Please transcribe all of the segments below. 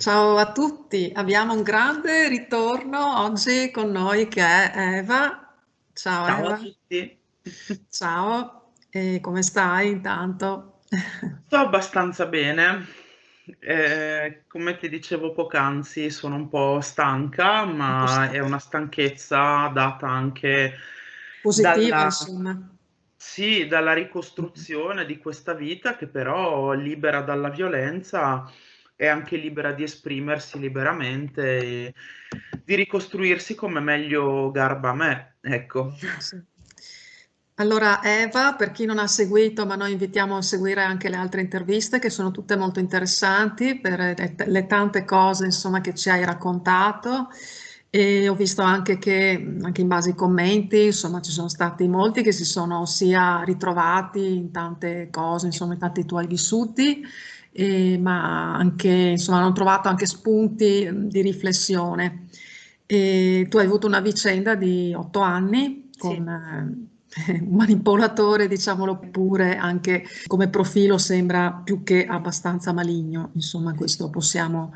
Ciao a tutti, abbiamo un grande ritorno oggi con noi che è Eva. Ciao Ciao a Eva, tutti. ciao, e come stai intanto? Sto abbastanza bene. Come ti dicevo poc'anzi, sono un po' stanca, Un po' ma è stanca. una stanchezza data anche Positiva, dalla, insomma. sì, dalla ricostruzione di questa vita che però libera dalla violenza è anche libera di esprimersi liberamente e di ricostruirsi come meglio garba a me, ecco. Sì. Allora, Eva, per chi non ha seguito, ma noi invitiamo a seguire anche le altre interviste che sono tutte molto interessanti per le tante cose, insomma, che ci hai raccontato. E ho visto anche che, anche in base ai commenti, insomma, ci sono stati molti che si sono sia ritrovati in tante cose, insomma, in tanti tuoi vissuti, ma anche, insomma, hanno trovato anche spunti di riflessione. E tu hai avuto una vicenda di 8 anni Sì. con un manipolatore, diciamolo pure, anche come profilo sembra più che abbastanza maligno, insomma, questo possiamo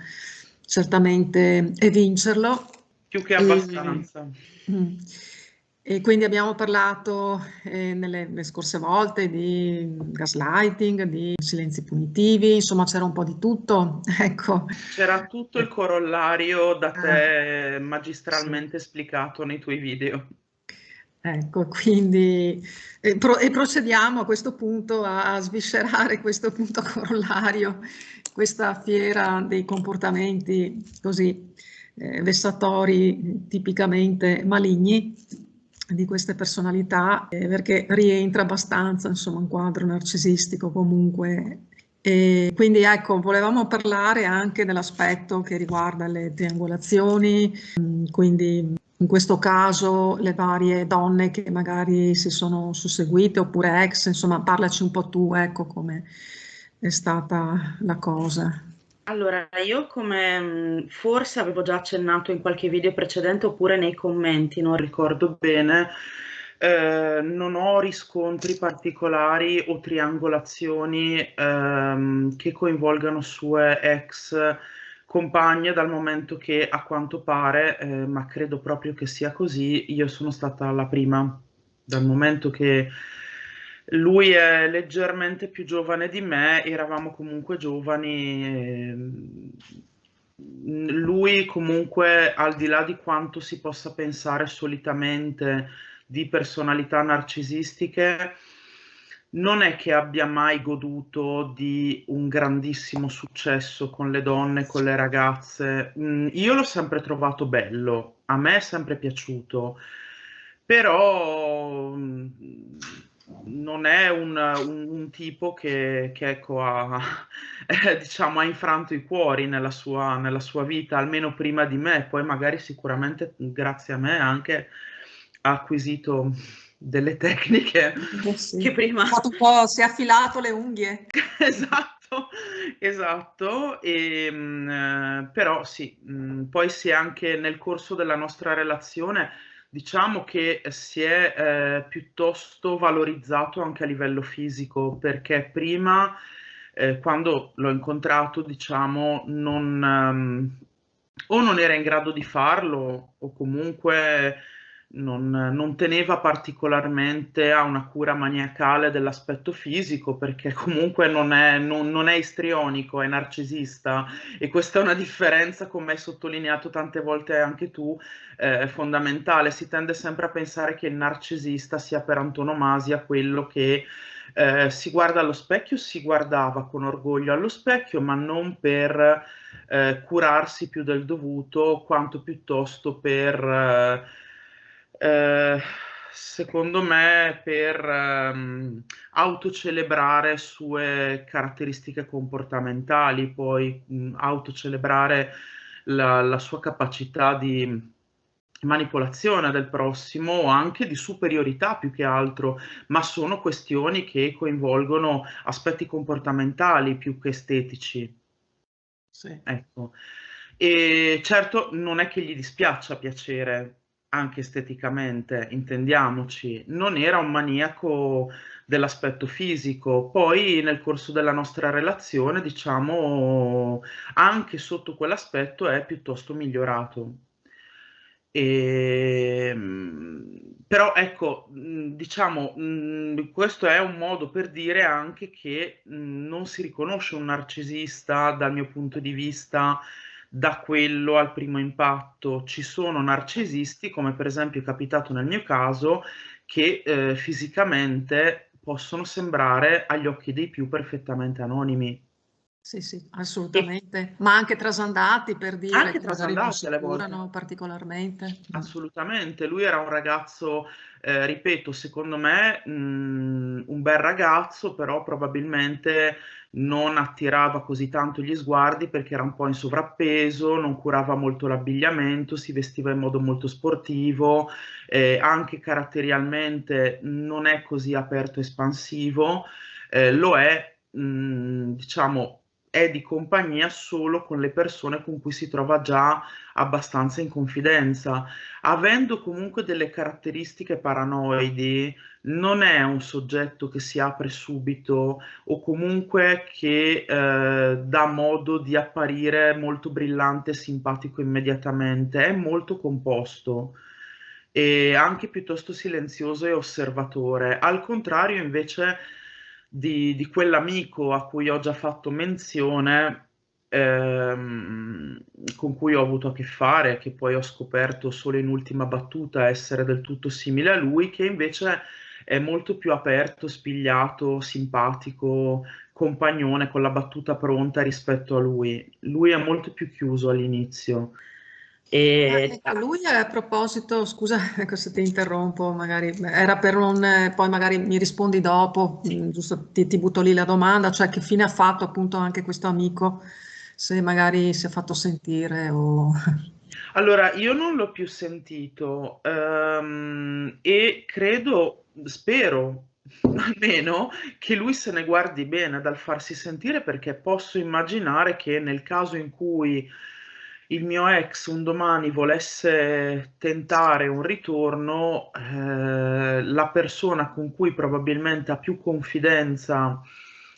certamente evincerlo. Più che E, abbastanza. mm, e quindi abbiamo parlato nelle le scorse volte di gaslighting, di silenzi punitivi, insomma c'era un po' di tutto, ecco. C'era tutto il corollario da Ah, te sì. magistralmente esplicato nei tuoi video. Ecco, quindi e procediamo a questo punto a sviscerare questo punto corollario, questa fiera dei comportamenti così vessatori, tipicamente maligni di queste personalità, perché rientra abbastanza, insomma, un quadro narcisistico comunque. E quindi ecco, volevamo parlare anche dell'aspetto che riguarda le triangolazioni, quindi in questo caso le varie donne che magari si sono susseguite oppure ex, insomma, parlaci un po' tu, ecco come è stata la cosa. Allora, io come forse avevo già accennato in qualche video precedente oppure nei commenti, non ricordo bene, non ho riscontri particolari o triangolazioni che coinvolgano sue ex compagne, dal momento che a quanto pare, ma credo proprio che sia così, io sono stata la prima, dal momento che lui è leggermente più giovane di me, eravamo comunque giovani. Lui comunque, al di là di quanto si possa pensare solitamente di personalità narcisistiche, non è che abbia mai goduto di un grandissimo successo con le donne, con le ragazze. Io l'ho sempre trovato bello, a me è sempre piaciuto, però non è un tipo che, ecco, ha, diciamo, ha infranto i cuori nella sua vita, almeno prima di me, poi magari sicuramente grazie a me anche ha acquisito delle tecniche Sì. che prima... Ha fatto un po', si è affilato le unghie. Esatto, esatto, però sì, poi si è anche nel corso della nostra relazione, diciamo che si è piuttosto valorizzato anche a livello fisico, perché prima, quando l'ho incontrato, diciamo, o non era in grado di farlo, o comunque non teneva particolarmente a una cura maniacale dell'aspetto fisico, perché comunque non è istrionico, è narcisista, e questa è una differenza, come hai sottolineato tante volte anche tu, fondamentale. Si tende sempre a pensare che il narcisista sia per antonomasia quello che si guarda allo specchio, si guardava con orgoglio allo specchio, ma non per curarsi più del dovuto, quanto piuttosto per, eh, secondo me, per autocelebrare sue caratteristiche comportamentali, poi autocelebrare la sua capacità di manipolazione del prossimo o anche di superiorità più che altro, ma sono questioni che coinvolgono aspetti comportamentali più che estetici. Sì. Ecco. E certo non è che gli dispiaccia piacere anche esteticamente, intendiamoci. Non era un maniaco dell'aspetto fisico. Poi nel corso della nostra relazione, diciamo, anche sotto quell'aspetto è piuttosto migliorato. Però ecco, diciamo, questo è un modo per dire anche che non si riconosce un narcisista dal mio punto di vista da quello al primo impatto. Ci sono narcisisti, come per esempio è capitato nel mio caso, che fisicamente possono sembrare agli occhi dei più perfettamente anonimi. Sì, sì, E assolutamente, ma anche trasandati per dire anche che magari non trasandati si alle volte. curano particolarmente. Assolutamente, lui era un ragazzo, ripeto, secondo me un bel ragazzo, però probabilmente non attirava così tanto gli sguardi perché era un po' in sovrappeso, non curava molto l'abbigliamento, si vestiva in modo molto sportivo, anche caratterialmente non è così aperto e espansivo, lo è, diciamo, è di compagnia solo con le persone con cui si trova già abbastanza in confidenza. Avendo comunque delle caratteristiche paranoidi, non è un soggetto che si apre subito o comunque che dà modo di apparire molto brillante e simpatico immediatamente, è molto composto e anche piuttosto silenzioso e osservatore. Al contrario, invece, di quell'amico a cui ho già fatto menzione, con cui ho avuto a che fare, che poi ho scoperto solo in ultima battuta essere del tutto simile a lui, che invece è molto più aperto, spigliato, simpatico, compagnone, con la battuta pronta rispetto a lui. Lui è molto più chiuso all'inizio. E Ecco, lui a proposito, scusa ecco, se ti interrompo, magari era per un, poi magari mi rispondi dopo, giusto ti butto lì la domanda, cioè che fine ha fatto appunto anche questo amico, se magari si è fatto sentire o... allora, io non l'ho più sentito e credo, spero almeno che lui se ne guardi bene dal farsi sentire perché posso immaginare che nel caso in cui il mio ex un domani volesse tentare un ritorno, la persona con cui probabilmente ha più confidenza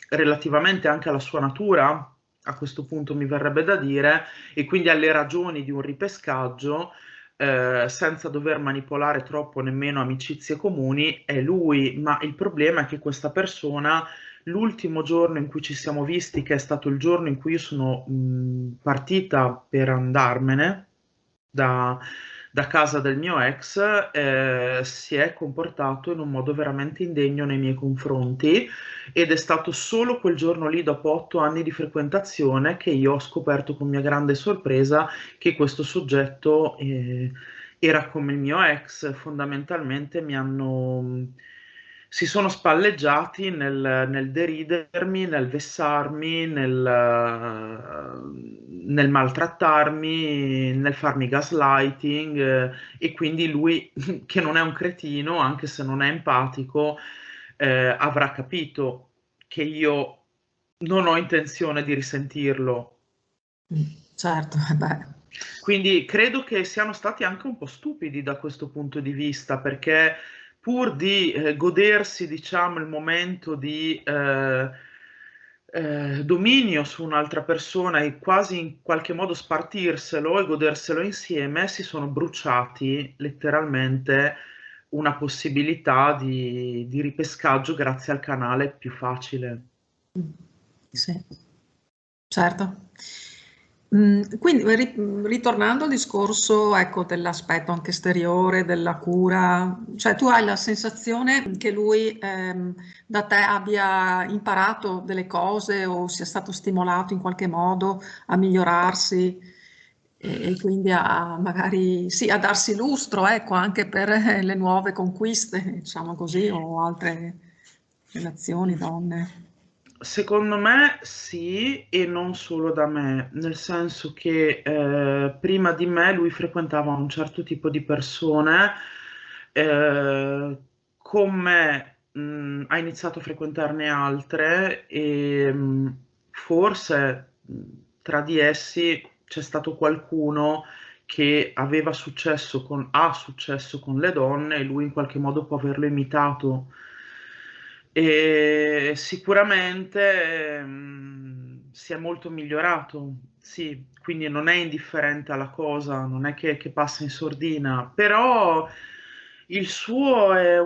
relativamente anche alla sua natura, a questo punto mi verrebbe da dire, e quindi alle ragioni di un ripescaggio, senza dover manipolare troppo nemmeno amicizie comuni, è lui, ma il problema è che questa persona, l'ultimo giorno in cui ci siamo visti, che è stato il giorno in cui io sono partita per andarmene da, da casa del mio ex, si è comportato in un modo veramente indegno nei miei confronti ed è stato solo quel giorno lì, dopo 8 anni di frequentazione, che io ho scoperto con mia grande sorpresa che questo soggetto era come il mio ex, fondamentalmente si sono spalleggiati nel deridermi, nel vessarmi, nel maltrattarmi, nel farmi gaslighting e quindi lui, che non è un cretino, anche se non è empatico, avrà capito che io non ho intenzione di risentirlo. Certo, beh. Quindi credo che siano stati anche un po' stupidi da questo punto di vista, perché pur di godersi, diciamo, il momento di dominio su un'altra persona e quasi in qualche modo spartirselo e goderselo insieme, si sono bruciati letteralmente una possibilità di ripescaggio grazie al canale più facile. Sì, certo. Quindi ritornando al discorso, ecco, dell'aspetto anche esteriore, della cura, cioè tu hai la sensazione che lui da te abbia imparato delle cose o sia stato stimolato in qualche modo a migliorarsi e quindi a magari sì, a darsi lustro, ecco, anche per le nuove conquiste, diciamo così, o altre relazioni, donne. Secondo me sì, e non solo da me, nel senso che prima di me lui frequentava un certo tipo di persone, con me ha iniziato a frequentarne altre e forse tra di essi c'è stato qualcuno che ha successo con le donne e lui in qualche modo può averlo imitato. E sicuramente si è molto migliorato, sì, quindi non è indifferente alla cosa, non è che passa in sordina, però il suo è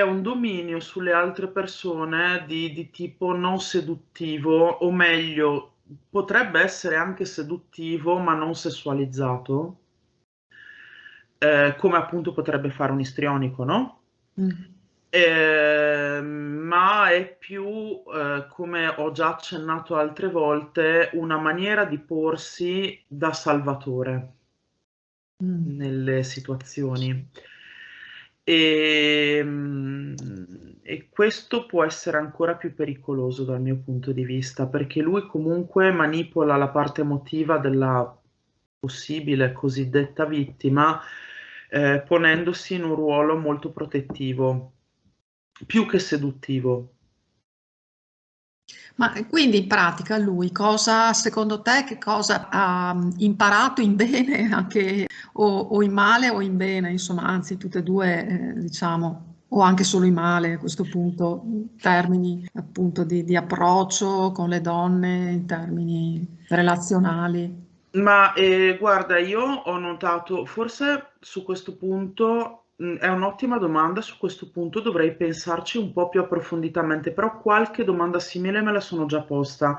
un dominio sulle altre persone di tipo non seduttivo, o meglio, potrebbe essere anche seduttivo, ma non sessualizzato, come appunto potrebbe fare un istrionico, no? Mm. Ma è più, come ho già accennato altre volte, una maniera di porsi da salvatore Mm. nelle situazioni. E, e questo può essere ancora più pericoloso dal mio punto di vista, perché lui comunque manipola la parte emotiva della possibile cosiddetta vittima, ponendosi in un ruolo molto protettivo, più che seduttivo. Ma quindi in pratica lui cosa, secondo te, che cosa ha imparato in bene anche, o in male o in bene, insomma, anzi tutte e due, diciamo, o anche solo in male a questo punto, in termini appunto di approccio con le donne, in termini relazionali. Ma guarda, io ho notato, forse su questo punto, è un'ottima domanda, su questo punto dovrei pensarci un po' più approfonditamente, però qualche domanda simile me la sono già posta,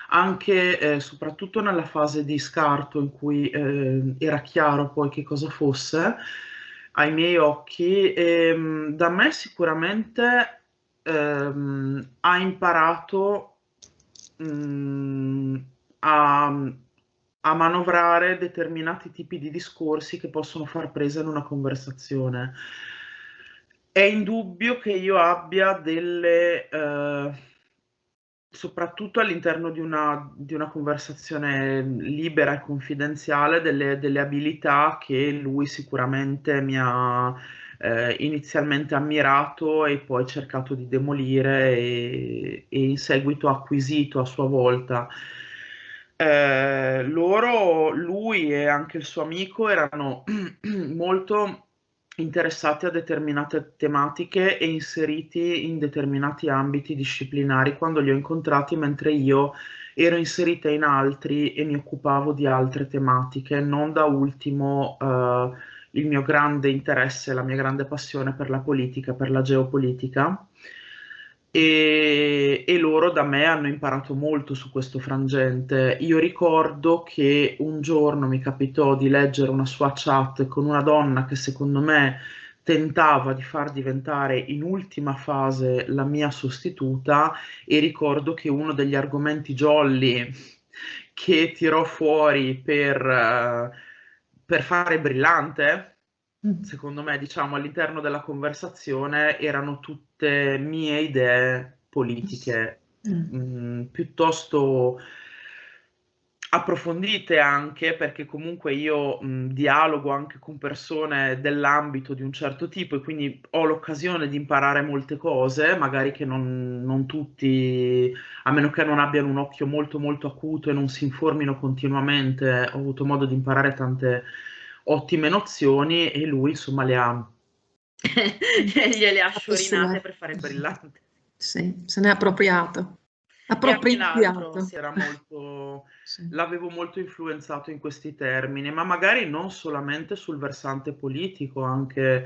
anche soprattutto nella fase di scarto in cui era chiaro poi che cosa fosse ai miei occhi. Da me sicuramente ha imparato mh, a, a manovrare determinati tipi di discorsi che possono far presa in una conversazione. È indubbio che io abbia soprattutto all'interno di una conversazione libera e confidenziale, delle abilità che lui sicuramente mi ha inizialmente ammirato e poi cercato di demolire e in seguito acquisito a sua volta. Lui e anche il suo amico erano molto interessati a determinate tematiche e inseriti in determinati ambiti disciplinari quando li ho incontrati, mentre io ero inserita in altri e mi occupavo di altre tematiche, non da ultimo il mio grande interesse, la mia grande passione per la politica, per la geopolitica. E loro da me hanno imparato molto su questo frangente. Io ricordo che un giorno mi capitò di leggere una sua chat con una donna che secondo me tentava di far diventare in ultima fase la mia sostituta, e ricordo che uno degli argomenti jolly che tirò fuori per fare brillante, Mm. secondo me, diciamo, all'interno della conversazione erano tutte mie idee politiche, Mm. piuttosto approfondite, anche perché comunque io dialogo anche con persone dell'ambito di un certo tipo e quindi ho l'occasione di imparare molte cose, magari che non tutti, a meno che non abbiano un occhio molto molto acuto e non si informino continuamente, ho avuto modo di imparare tante ottime nozioni e lui insomma le ha, gliele ha Fatte sue. sciorinate per fare brillante. Sì, se n'è appropriato. E anche l'altro Appropriato. si era molto, Sì. l'avevo molto influenzato in questi termini, ma magari non solamente sul versante politico, anche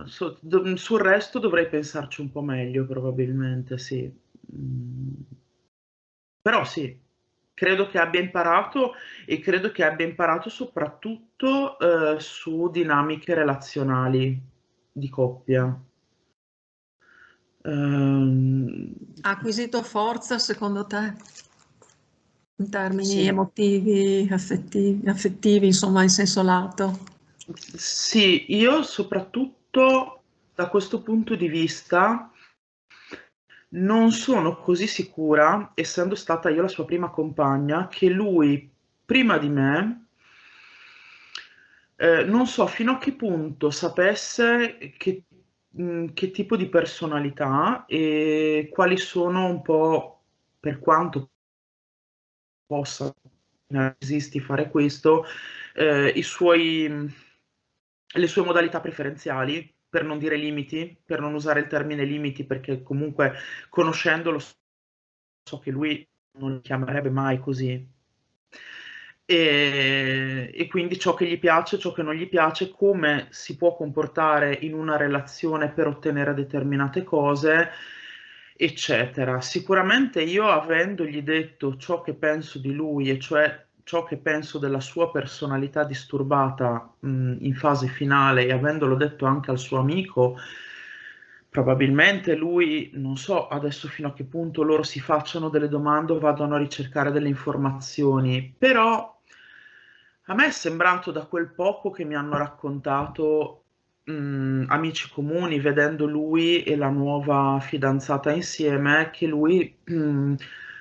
sul resto dovrei pensarci un po' meglio, probabilmente, sì. Mm, Però sì, credo che abbia imparato e credo che abbia imparato soprattutto su dinamiche relazionali di coppia. Ehm, Ha acquisito forza secondo te? In termini sì. emotivi, affettivi, insomma, in senso lato? Sì, io soprattutto da questo punto di vista non sono così sicura, essendo stata io la sua prima compagna, che lui, prima di me, non so fino a che punto sapesse che tipo di personalità e quali sono un po', per quanto possa esisti fare questo, le sue modalità preferenziali. per non dire limiti, per non usare il termine limiti, perché comunque conoscendolo so che lui non li chiamerebbe mai così. E quindi ciò che gli piace, ciò che non gli piace, come si può comportare in una relazione per ottenere determinate cose, eccetera. Sicuramente io, avendogli detto ciò che penso di lui, e cioè ciò che penso della sua personalità disturbata, in fase finale, e avendolo detto anche al suo amico, probabilmente lui, non so adesso fino a che punto loro si facciano delle domande o vadano a ricercare delle informazioni, però a me è sembrato, da quel poco che mi hanno raccontato, amici comuni, vedendo lui e la nuova fidanzata insieme, che lui,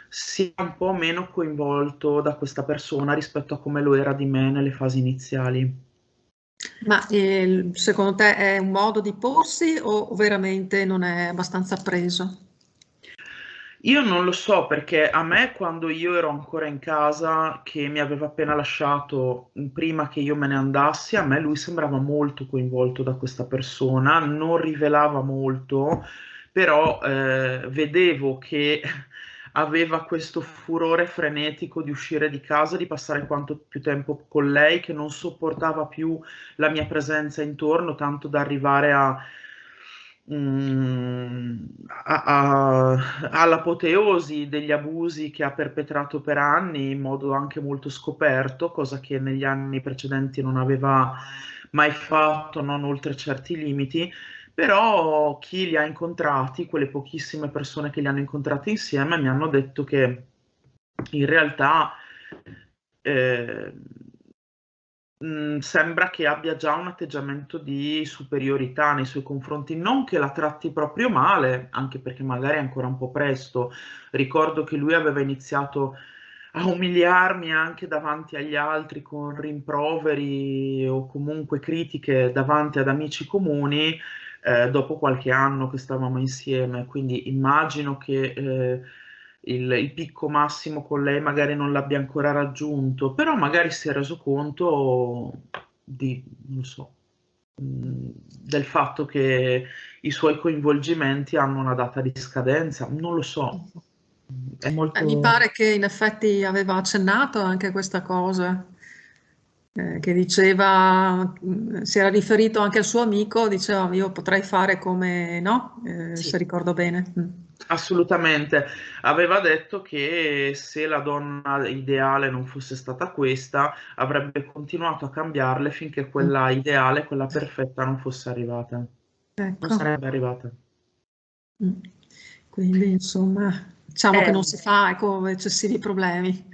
sia un po' meno coinvolto da questa persona rispetto a come lo era di me nelle fasi iniziali. Ma secondo te è un modo di porsi o veramente non è abbastanza preso? Io non lo so, perché a me, quando io ero ancora in casa, che mi aveva appena lasciato, prima che io me ne andassi, a me lui sembrava molto coinvolto da questa persona, non rivelava molto, però vedevo che aveva questo furore frenetico di uscire di casa, di passare quanto più tempo con lei, che non sopportava più la mia presenza intorno, tanto da arrivare all'apoteosi degli abusi che ha perpetrato per anni in modo anche molto scoperto, cosa che negli anni precedenti non aveva mai fatto, non oltre certi limiti. Però chi li ha incontrati, quelle pochissime persone che li hanno incontrati insieme, mi hanno detto che in realtà eh, sembra che abbia già un atteggiamento di superiorità nei suoi confronti, non che la tratti proprio male, anche perché magari è ancora un po' presto. Ricordo che lui aveva iniziato a umiliarmi anche davanti agli altri con rimproveri o comunque critiche davanti ad amici comuni, dopo qualche anno che stavamo insieme. Quindi immagino che il picco massimo con lei magari non l'abbia ancora raggiunto, però magari si è reso conto di, non so, del fatto che i suoi coinvolgimenti hanno una data di scadenza, non lo so. È Mi molto... pare che in effetti aveva accennato anche a questa cosa, che diceva, si era riferito anche al suo amico, diceva io potrei fare come, no? Se Sì, ricordo bene. assolutamente. Aveva detto che se la donna ideale non fosse stata questa, avrebbe continuato a cambiarle finché Mm. quella ideale, quella perfetta, non fosse arrivata. Non Ecco. sarebbe arrivata. Mm. Quindi insomma, diciamo che non si fa con eccessivi problemi.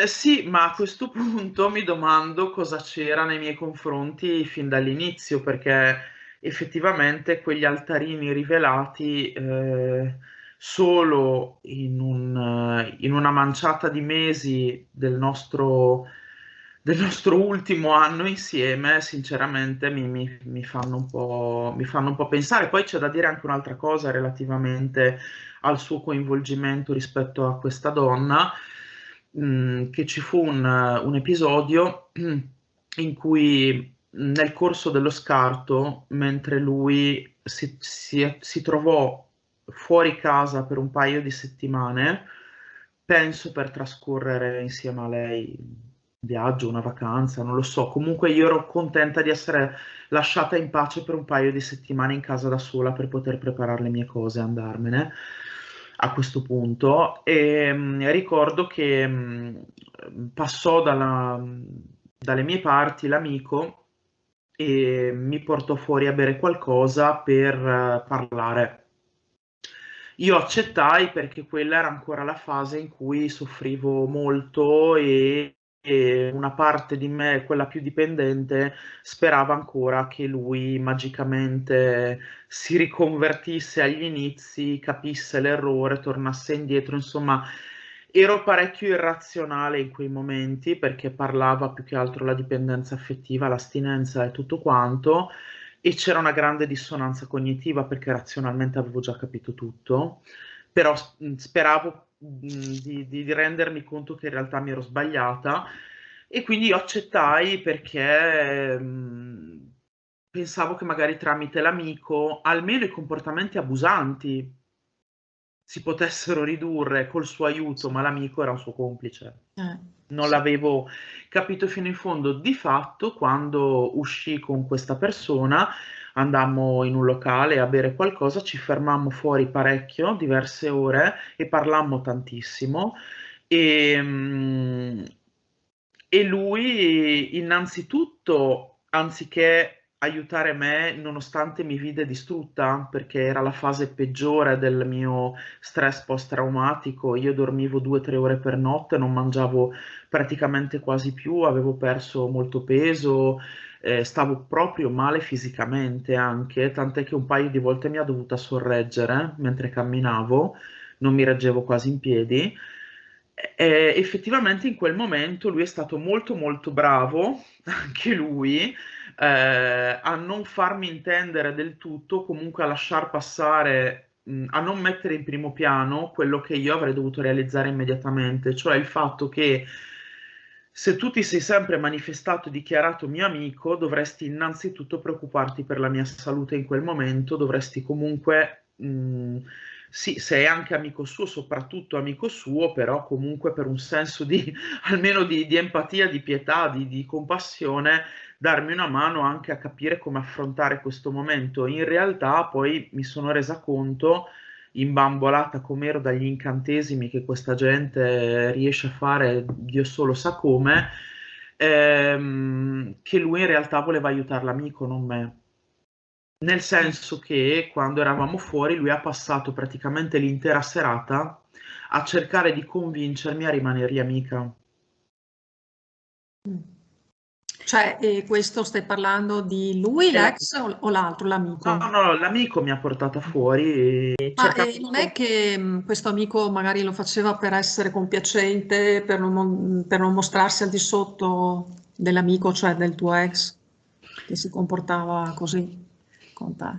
Sì, ma a questo punto mi domando cosa c'era nei miei confronti fin dall'inizio, perché effettivamente quegli altarini rivelati, solo in una manciata di mesi del nostro ultimo anno insieme, sinceramente mi fanno un po' pensare. Poi c'è da dire anche un'altra cosa relativamente al suo coinvolgimento rispetto a questa donna, che ci fu un episodio in cui, nel corso dello scarto, mentre lui si trovò fuori casa per un paio di settimane, penso per trascorrere insieme a lei un viaggio, una vacanza, non lo so. Comunque io ero contenta di essere lasciata in pace per un paio di settimane in casa da sola per poter preparare le mie cose e andarmene a questo punto. E ricordo che passò dalle mie parti l'amico e mi portò fuori a bere qualcosa per parlare. Io accettai perché quella era ancora la fase in cui soffrivo molto e una parte di me, quella più dipendente, sperava ancora che lui magicamente si riconvertisse agli inizi, capisse l'errore, tornasse indietro. Insomma, ero parecchio irrazionale in quei momenti perché parlava più che altro la dipendenza affettiva, l'astinenza e tutto quanto, e c'era una grande dissonanza cognitiva perché razionalmente avevo già capito tutto, però speravo di rendermi conto che in realtà mi ero sbagliata, e quindi io accettai pensavo che magari tramite l'amico almeno i comportamenti abusanti si potessero ridurre col suo aiuto, ma l'amico era un suo complice. Non sì. l'avevo capito fino in fondo. Di fatto, quando uscì con questa persona, andammo in un locale a bere qualcosa, ci fermammo fuori parecchio, diverse ore, e parlammo tantissimo. E, e lui, innanzitutto, anziché aiutare me, nonostante mi vide distrutta, perché era la fase peggiore del mio stress post-traumatico, io dormivo 2 o 3 ore per notte, non mangiavo praticamente quasi più, avevo perso molto peso, stavo proprio male fisicamente anche, tant'è che un paio di volte mi ha dovuta sorreggere mentre camminavo, non mi reggevo quasi in piedi. Effettivamente in quel momento lui è stato molto molto bravo, anche lui, a non farmi intendere del tutto, comunque a lasciar passare, a non mettere in primo piano quello che io avrei dovuto realizzare immediatamente, cioè il fatto che se tu ti sei sempre manifestato e dichiarato mio amico, dovresti innanzitutto preoccuparti per la mia salute in quel momento, dovresti comunque, sì, sei anche amico suo, soprattutto amico suo, però comunque per un senso di, almeno di empatia, di pietà, di compassione, darmi una mano anche a capire come affrontare questo momento. In realtà poi mi sono resa conto, imbambolata com'ero dagli incantesimi che questa gente riesce a fare, Dio solo sa come, che lui in realtà voleva aiutare l'amico, non me. Nel senso che quando eravamo fuori lui ha passato praticamente l'intera serata a cercare di convincermi a rimanergli amica. Cioè, questo stai parlando di lui, E la- l'ex o l'altro, No, l'amico? no, l'amico mi ha portata fuori e Ma cercando non è che questo amico magari lo faceva per essere compiacente, per non mostrarsi al di sotto dell'amico, cioè del tuo ex, che si comportava così con te?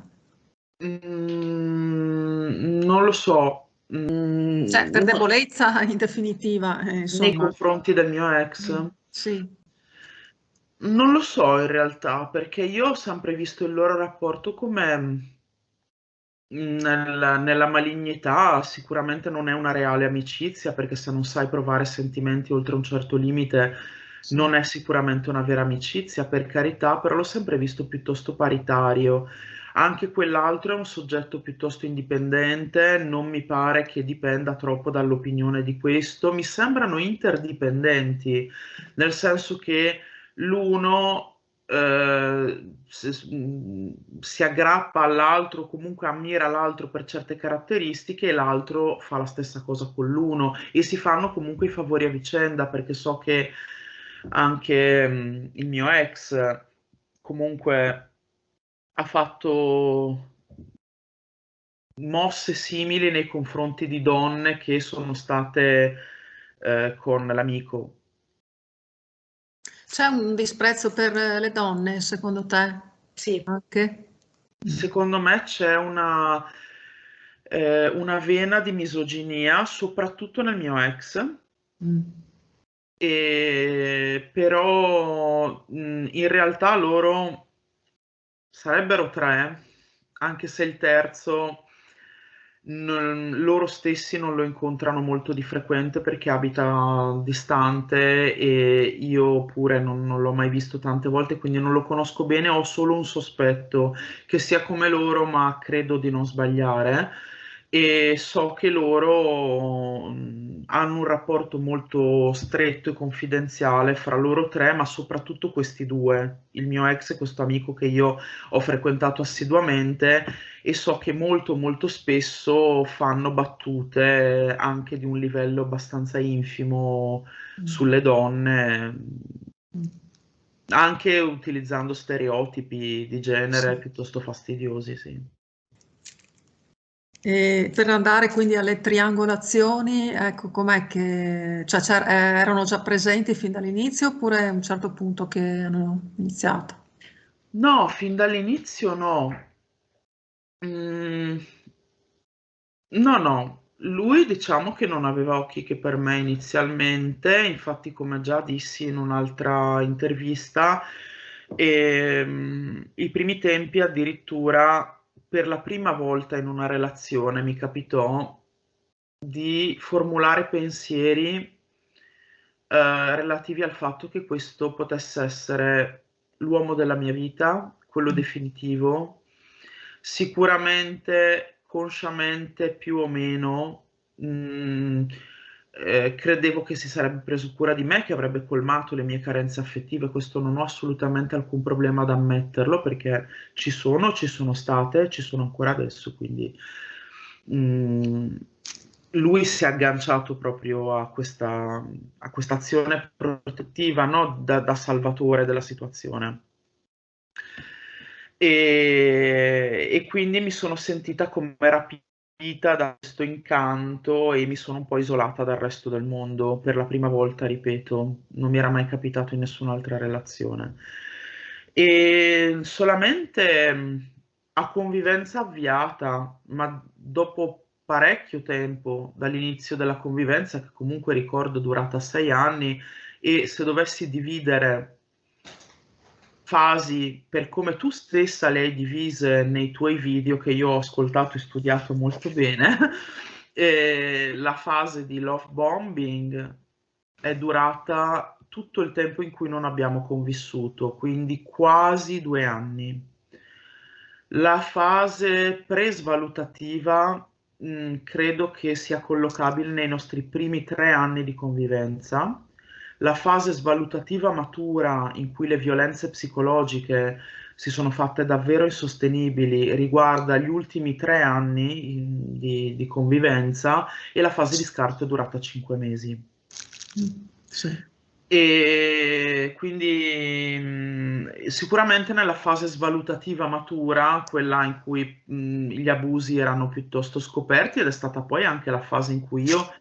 Non lo so. Cioè, per debolezza in definitiva, Nei insomma. confronti del mio ex. Sì. Non lo so in realtà, perché io ho sempre visto il loro rapporto come nella malignità. Sicuramente non è una reale amicizia, perché se non sai provare sentimenti oltre un certo limite, Sì. non è sicuramente una vera amicizia, per carità, però l'ho sempre visto piuttosto paritario. Anche quell'altro è un soggetto piuttosto indipendente, non mi pare che dipenda troppo dall'opinione di questo, mi sembrano interdipendenti, nel senso che l'uno si aggrappa all'altro, comunque ammira l'altro per certe caratteristiche, e l'altro fa la stessa cosa con l'uno e si fanno comunque i favori a vicenda, perché so che anche il mio ex comunque ha fatto mosse simili nei confronti di donne che sono state con l'amico. C'è un disprezzo per le donne, secondo te? Sì, Anche? Secondo me c'è una vena di misoginia, soprattutto nel mio ex, Mm. però in realtà loro sarebbero 3, anche se il terzo loro stessi non lo incontrano molto di frequente perché abita distante e io pure non l'ho mai visto tante volte, quindi non lo conosco bene, ho solo un sospetto che sia come loro, ma credo di non sbagliare. E so che loro hanno un rapporto molto stretto e confidenziale fra loro 3, ma soprattutto questi due, il mio ex e questo amico che io ho frequentato assiduamente, e so che molto molto spesso fanno battute anche di un livello abbastanza infimo sulle donne, Mm. anche utilizzando stereotipi di genere Sì. piuttosto fastidiosi, sì. E per andare quindi alle triangolazioni, ecco, com'è che, cioè, erano già presenti fin dall'inizio oppure a un certo punto che hanno iniziato? No, fin dall'inizio no. Mm, no, no, lui diciamo che non aveva occhi che per me inizialmente, infatti come già dissi in un'altra intervista, E i primi tempi addirittura per la prima volta in una relazione mi capitò di formulare pensieri relativi al fatto che questo potesse essere l'uomo della mia vita, quello definitivo, sicuramente, consciamente, più o meno, credevo che si sarebbe preso cura di me, che avrebbe colmato le mie carenze affettive. Questo non ho assolutamente alcun problema ad ammetterlo, perché ci sono state, ci sono ancora adesso, quindi lui si è agganciato proprio a questa azione protettiva, no? Da salvatore della situazione. E quindi mi sono sentita come rapita da questo incanto e mi sono un po' isolata dal resto del mondo per la prima volta, ripeto, non mi era mai capitato in nessun'altra relazione. E solamente a convivenza avviata, ma dopo parecchio tempo dall'inizio della convivenza, che comunque ricordo durata 6 anni, e se dovessi dividere fasi per come tu stessa le hai divise nei tuoi video che io ho ascoltato e studiato molto bene, la fase di love bombing è durata tutto il tempo in cui non abbiamo convissuto, quindi quasi 2 anni. La fase presvalutativa credo che sia collocabile nei nostri primi 3 anni di convivenza. La fase svalutativa matura, in cui le violenze psicologiche si sono fatte davvero insostenibili, riguarda gli ultimi 3 anni di convivenza, e la fase di scarto è durata 5 mesi. Sì. E quindi sicuramente nella fase svalutativa matura, quella in cui gli abusi erano piuttosto scoperti, ed è stata poi anche la fase in cui io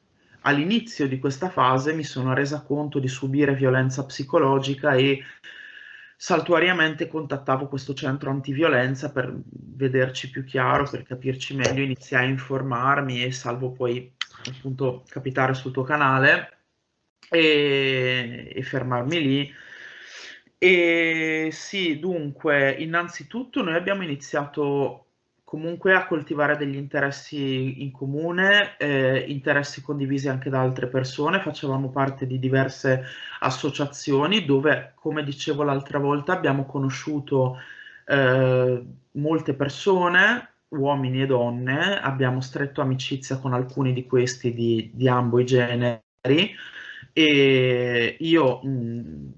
all'inizio di questa fase mi sono resa conto di subire violenza psicologica, e saltuariamente contattavo questo centro antiviolenza per vederci più chiaro, per capirci meglio, iniziai a informarmi, e salvo poi appunto capitare sul tuo canale e fermarmi lì. E sì, dunque, innanzitutto noi abbiamo iniziato comunque a coltivare degli interessi in comune, interessi condivisi anche da altre persone. Facevamo parte di diverse associazioni dove, come dicevo l'altra volta, abbiamo conosciuto molte persone, uomini e donne. Abbiamo stretto amicizia con alcuni di questi di ambo i generi, e io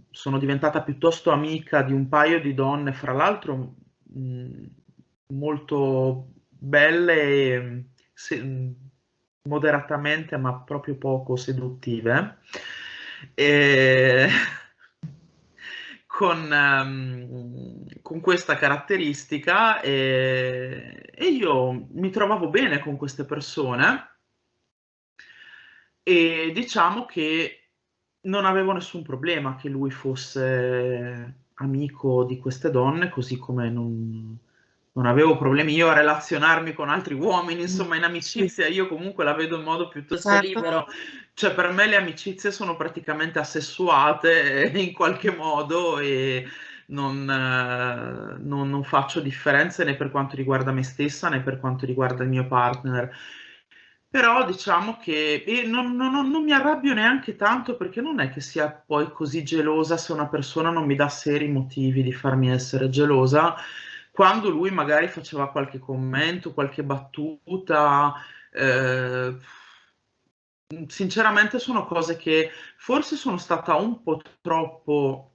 sono diventata piuttosto amica di un paio di donne, fra l'altro molto belle e moderatamente, ma proprio poco seduttive, e con questa caratteristica, e io mi trovavo bene con queste persone, e diciamo che non avevo nessun problema che lui fosse amico di queste donne, così come non avevo problemi io a relazionarmi con altri uomini, insomma, in amicizia io comunque la vedo in modo piuttosto libero. Cioè, per me le amicizie sono praticamente assessuate in qualche modo, e non faccio differenze né per quanto riguarda me stessa né per quanto riguarda il mio partner. Però diciamo che non mi arrabbio neanche tanto, perché non è che sia poi così gelosa se una persona non mi dà seri motivi di farmi essere gelosa. Quando lui magari faceva qualche commento, qualche battuta, sinceramente sono cose che forse sono stata un po' troppo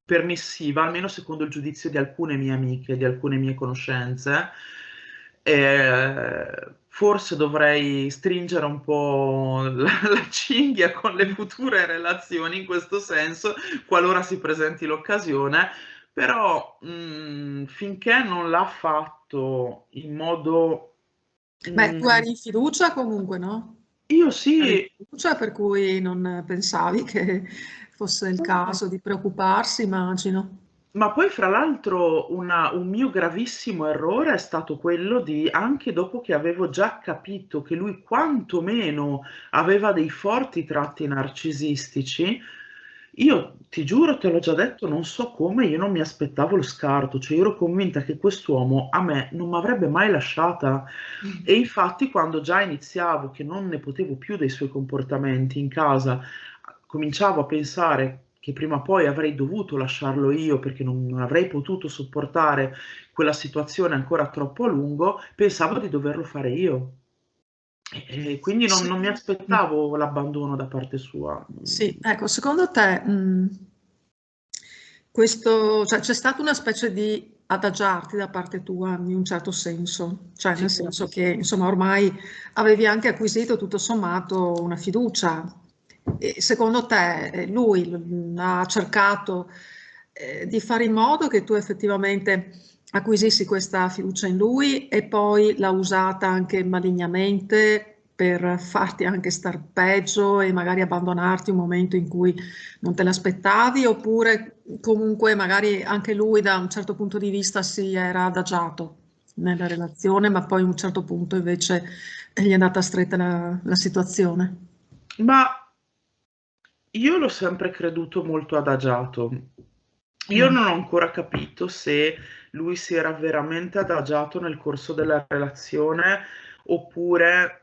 permissiva, almeno secondo il giudizio di alcune mie amiche, di alcune mie conoscenze. Forse dovrei stringere un po' la cinghia con le future relazioni in questo senso, qualora si presenti l'occasione, però finché non l'ha fatto in modo... Beh, tu eri in fiducia comunque, no? Io Eri in sì. fiducia, per cui non pensavi che fosse il caso di preoccuparsi, immagino. Ma poi, fra l'altro, un mio gravissimo errore è stato quello di, anche dopo che avevo già capito che lui quantomeno aveva dei forti tratti narcisistici, Io ti giuro, te l'ho già detto, non so come, io non mi aspettavo lo scarto, cioè io ero convinta che quest'uomo a me non mi avrebbe mai lasciata. E infatti quando già iniziavo che non ne potevo più dei suoi comportamenti in casa, cominciavo a pensare che prima o poi avrei dovuto lasciarlo io perché non avrei potuto sopportare quella situazione ancora troppo a lungo, pensavo di doverlo fare io. E quindi Sì. non mi aspettavo l'abbandono da parte sua. Sì, ecco, secondo te cioè, c'è stata una specie di adagiarti da parte tua in un certo senso, cioè nel Sì. senso che insomma ormai avevi anche acquisito tutto sommato una fiducia. E secondo te lui ha cercato di fare in modo che tu effettivamente acquisissi questa fiducia in lui e poi l'ha usata anche malignamente per farti anche star peggio e magari abbandonarti un momento in cui non te l'aspettavi, oppure comunque magari anche lui da un certo punto di vista si era adagiato nella relazione, ma poi a un certo punto invece gli è andata stretta la situazione. Ma io l'ho sempre creduto molto adagiato. Io Mm. non ho ancora capito se lui si era veramente adagiato nel corso della relazione oppure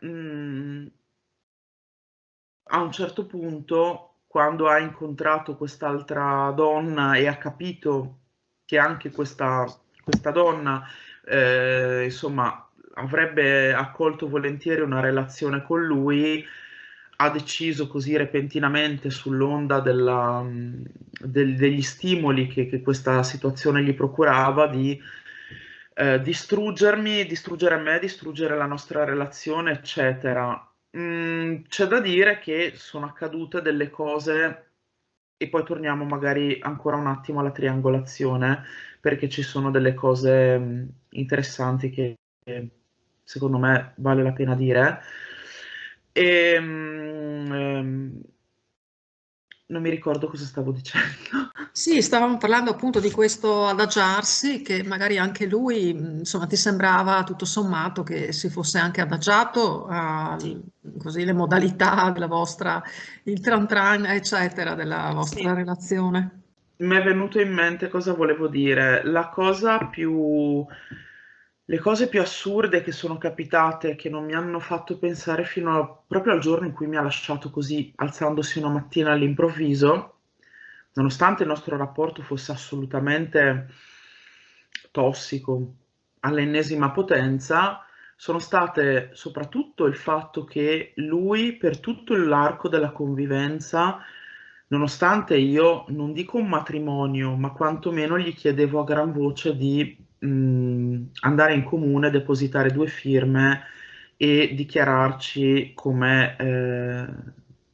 a un certo punto, quando ha incontrato quest'altra donna e ha capito che anche questa donna, insomma, avrebbe accolto volentieri una relazione con lui, ha deciso così repentinamente sull'onda degli stimoli che questa situazione gli procurava di distruggermi, distruggere me, distruggere la nostra relazione, eccetera. C'è da dire che sono accadute delle cose e poi torniamo magari ancora un attimo alla triangolazione, perché ci sono delle cose interessanti che secondo me vale la pena dire. E, non mi ricordo cosa stavo dicendo. Sì, stavamo parlando appunto di questo adagiarsi, che magari anche lui, insomma, ti sembrava tutto sommato che si fosse anche adagiato a Sì, così le modalità della vostra, il tran tran, eccetera, della vostra sì. relazione. Mi è venuto in mente cosa volevo dire. Le cose più assurde che sono capitate, che non mi hanno fatto pensare proprio al giorno in cui mi ha lasciato così, alzandosi una mattina all'improvviso, nonostante il nostro rapporto fosse assolutamente tossico, all'ennesima potenza, sono state soprattutto il fatto che lui, per tutto l'arco della convivenza, nonostante io non dico un matrimonio, ma quantomeno gli chiedevo a gran voce di andare in comune, depositare 2 firme e dichiararci come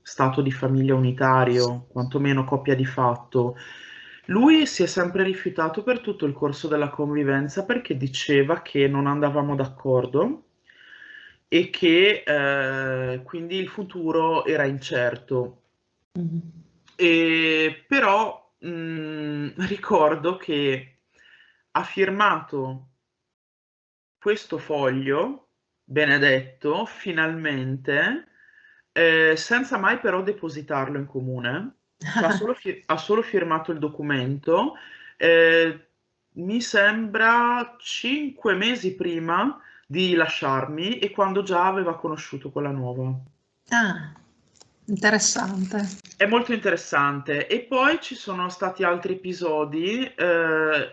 stato di famiglia unitario, quantomeno coppia di fatto. Lui si è sempre rifiutato per tutto il corso della convivenza perché diceva che non andavamo d'accordo e che quindi il futuro era incerto. Mhm. Però ricordo che ha firmato questo foglio, benedetto, finalmente, senza mai però depositarlo in comune, cioè ha solo firmato il documento, eh, mi sembra 5 mesi prima di lasciarmi e quando già aveva conosciuto quella nuova. Ah, interessante. È molto interessante. E poi ci sono stati altri episodi,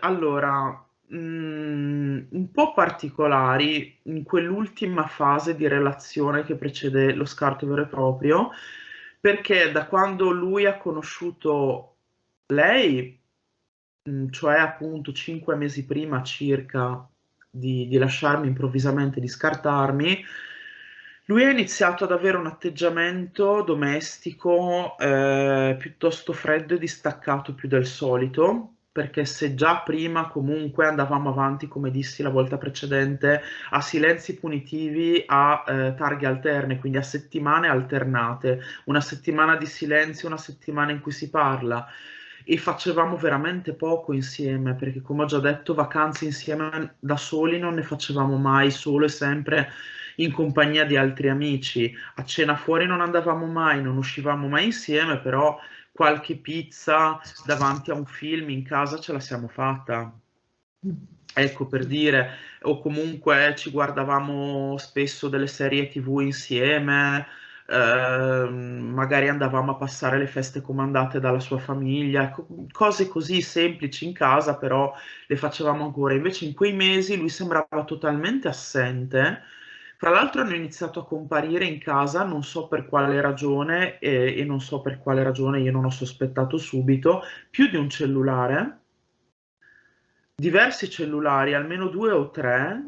allora, un po' particolari in quell'ultima fase di relazione che precede lo scarto vero e proprio, perché da quando lui ha conosciuto lei, cioè appunto 5 mesi prima circa di lasciarmi improvvisamente, di scartarmi, lui ha iniziato ad avere un atteggiamento domestico piuttosto freddo e distaccato più del solito, perché se già prima comunque andavamo avanti, come dissi la volta precedente, a silenzi punitivi a targhe alterne, quindi a settimane alternate, una settimana di silenzio, una settimana in cui si parla. E facevamo veramente poco insieme, perché come ho già detto, vacanze insieme da soli non ne facevamo mai, solo e sempre in compagnia di altri amici. A cena fuori non andavamo mai, non uscivamo mai insieme, però qualche pizza davanti a un film in casa ce la siamo fatta. Ecco, per dire, o comunque ci guardavamo spesso delle serie TV insieme, magari andavamo a passare le feste comandate dalla sua famiglia, ecco, cose così semplici in casa, però le facevamo ancora. Invece in quei mesi lui sembrava totalmente assente. Fra l'altro hanno iniziato a comparire in casa, non so per quale ragione, e non so per quale ragione, io non ho sospettato subito, più di un cellulare, diversi cellulari, almeno due o tre,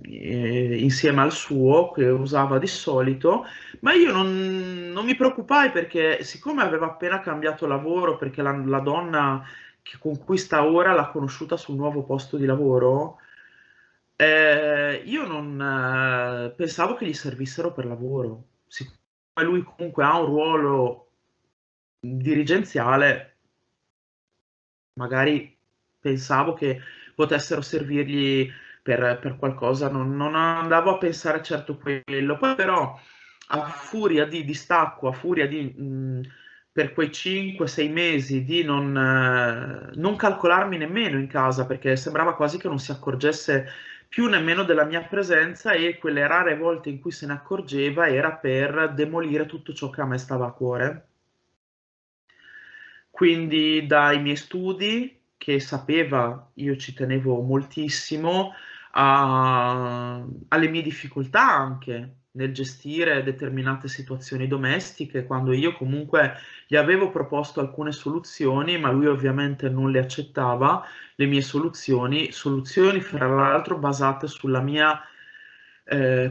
insieme al suo, che usava di solito, ma io non mi preoccupai perché siccome aveva appena cambiato lavoro, perché la donna con cui sta ora l'ha conosciuta sul nuovo posto di lavoro, io non pensavo che gli servissero per lavoro. Siccome lui comunque ha un ruolo dirigenziale, magari pensavo che potessero servirgli per qualcosa, non andavo a pensare certo quello. Poi però, a furia di distacco, a furia di, per quei 5-6 mesi di non calcolarmi nemmeno in casa, perché sembrava quasi che non si accorgesse più nemmeno della mia presenza, e quelle rare volte in cui se ne accorgeva era per demolire tutto ciò che a me stava a cuore. Quindi dai miei studi, che sapeva, io ci tenevo moltissimo, alle mie difficoltà anche nel gestire determinate situazioni domestiche, quando io comunque gli avevo proposto alcune soluzioni, ma lui ovviamente non le accettava, le mie soluzioni fra l'altro basate sulla mia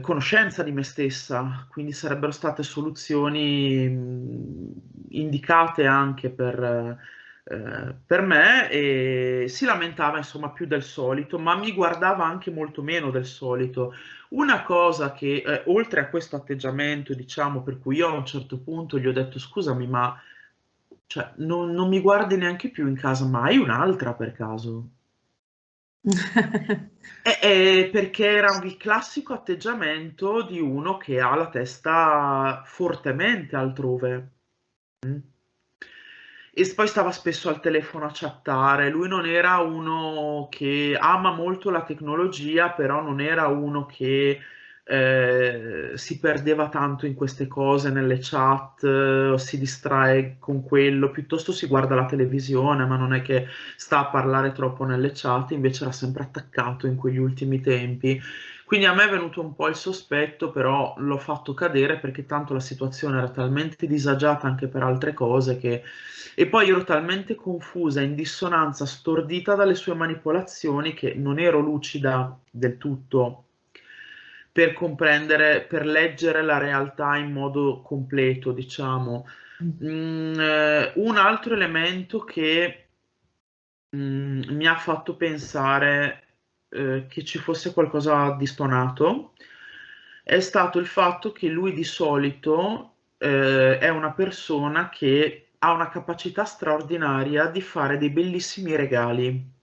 conoscenza di me stessa, quindi sarebbero state soluzioni indicate anche per me, e si lamentava insomma più del solito, ma mi guardava anche molto meno del solito. Una cosa che, oltre a questo atteggiamento, diciamo, per cui io a un certo punto gli ho detto, scusami, ma cioè, non mi guardi neanche più in casa, ma hai un'altra per caso? Perché era il classico atteggiamento di uno che ha la testa fortemente altrove. Mm. E poi stava spesso al telefono a chattare. Lui non era uno che ama molto la tecnologia, però non era uno che si perdeva tanto in queste cose, nelle chat, o si distrae con quello, piuttosto si guarda la televisione, ma non è che sta a parlare troppo nelle chat, invece era sempre attaccato in quegli ultimi tempi. Quindi a me è venuto un po' il sospetto, però l'ho fatto cadere perché tanto la situazione era talmente disagiata anche per altre cose che... E poi ero talmente confusa, in dissonanza, stordita dalle sue manipolazioni, che non ero lucida del tutto per comprendere, per leggere la realtà in modo completo, diciamo. Un altro elemento che mi ha fatto pensare che ci fosse qualcosa di stonato è stato il fatto che lui di solito è una persona che ha una capacità straordinaria di fare dei bellissimi regali.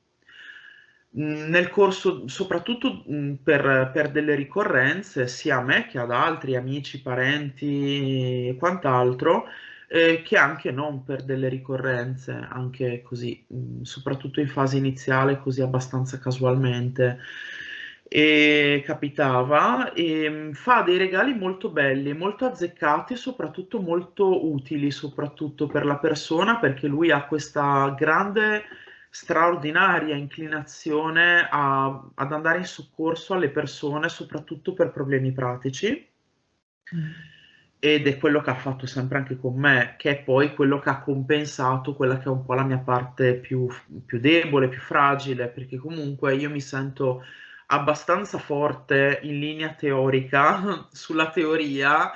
Nel corso, soprattutto per delle ricorrenze, sia a me che ad altri amici, parenti e quant'altro, che anche non per delle ricorrenze, anche così, soprattutto in fase iniziale, così abbastanza casualmente. E capitava, e fa dei regali molto belli, molto azzeccati e soprattutto molto utili, soprattutto per la persona, perché lui ha questa grande straordinaria inclinazione ad andare in soccorso alle persone, soprattutto per problemi pratici. Ed è quello che ha fatto sempre anche con me, che è poi quello che ha compensato quella che è un po' la mia parte più debole, più fragile, perché comunque io mi sento abbastanza forte in linea teorica, sulla teoria,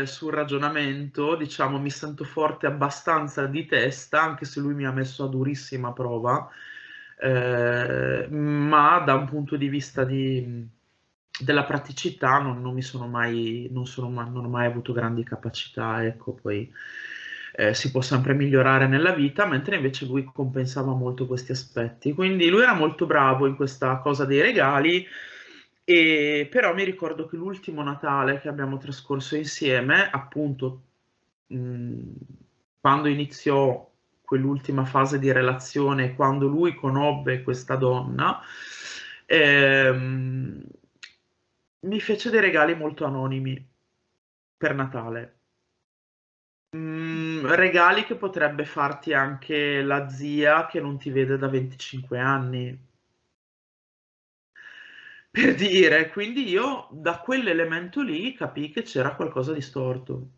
sul ragionamento, diciamo, mi sento forte abbastanza di testa, anche se lui mi ha messo a durissima prova, ma da un punto di vista della praticità non mi sono mai, non ho mai avuto grandi capacità, ecco, poi si può sempre migliorare nella vita, mentre invece lui compensava molto questi aspetti. Quindi lui era molto bravo in questa cosa dei regali, Però mi ricordo che l'ultimo Natale che abbiamo trascorso insieme, appunto, quando iniziò quell'ultima fase di relazione, quando lui conobbe questa donna, mi fece dei regali molto anonimi per Natale. Regali che potrebbe farti anche la zia che non ti vede da 25 anni. Per dire, quindi io da quell'elemento lì capii che c'era qualcosa di storto.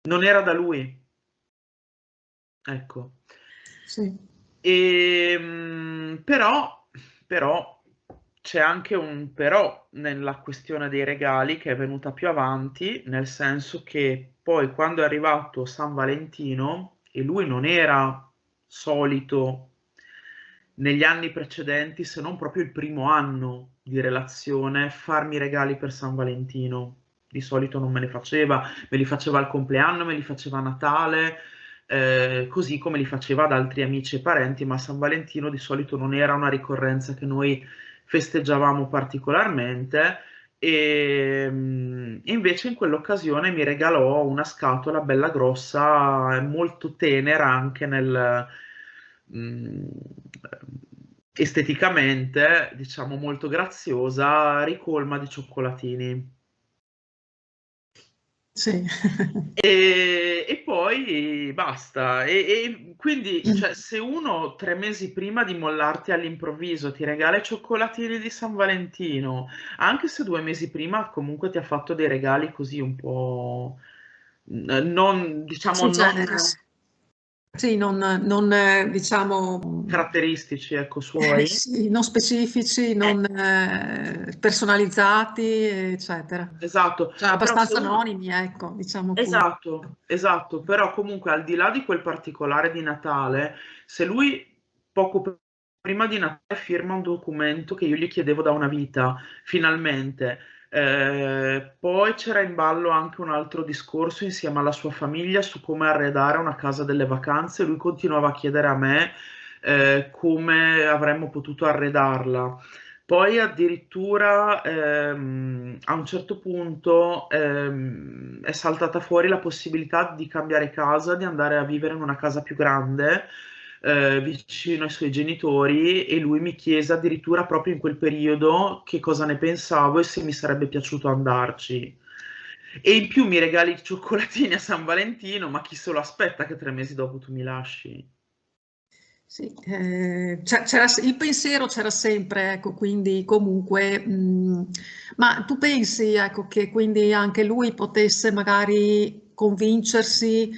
Non era da lui, ecco. Sì. Però c'è anche un però nella questione dei regali che è venuta più avanti, nel senso che poi quando è arrivato San Valentino e lui non era solito negli anni precedenti, se non proprio il primo anno di relazione, farmi regali per San Valentino. Di solito non me li faceva, me li faceva al compleanno, me li faceva a Natale, così come li faceva ad altri amici e parenti, ma San Valentino di solito non era una ricorrenza che noi festeggiavamo particolarmente. Invece in quell'occasione mi regalò una scatola bella grossa e molto tenera anche mh, esteticamente, diciamo molto graziosa, ricolma di cioccolatini. Sì. E poi basta. E quindi, cioè, se uno 3 mesi prima di mollarti all'improvviso ti regala i cioccolatini di San Valentino, anche se 2 mesi prima comunque ti ha fatto dei regali così un po', non, diciamo, Sui non generis. Sì, non, diciamo, caratteristici, ecco, suoi. sì, non specifici, non personalizzati, eccetera. Esatto, Cioè però se abbastanza uno... anonimi, ecco, diciamo pure. Esatto, esatto, però comunque al di là di quel particolare di Natale, se lui prima di Natale firma un documento che io gli chiedevo da una vita, finalmente, poi c'era in ballo anche un altro discorso insieme alla sua famiglia su come arredare una casa delle vacanze, lui continuava a chiedere a me, come avremmo potuto arredarla. Poi addirittura a un certo punto è saltata fuori la possibilità di cambiare casa, di andare a vivere in una casa più grande, vicino ai suoi genitori, e lui mi chiese addirittura proprio in quel periodo che cosa ne pensavo e se mi sarebbe piaciuto andarci. E in più mi regali i cioccolatini a San Valentino, ma chi se lo aspetta che 3 mesi dopo tu mi lasci? Sì, il pensiero c'era sempre, ecco, quindi comunque, ma tu pensi, ecco, che quindi anche lui potesse magari convincersi,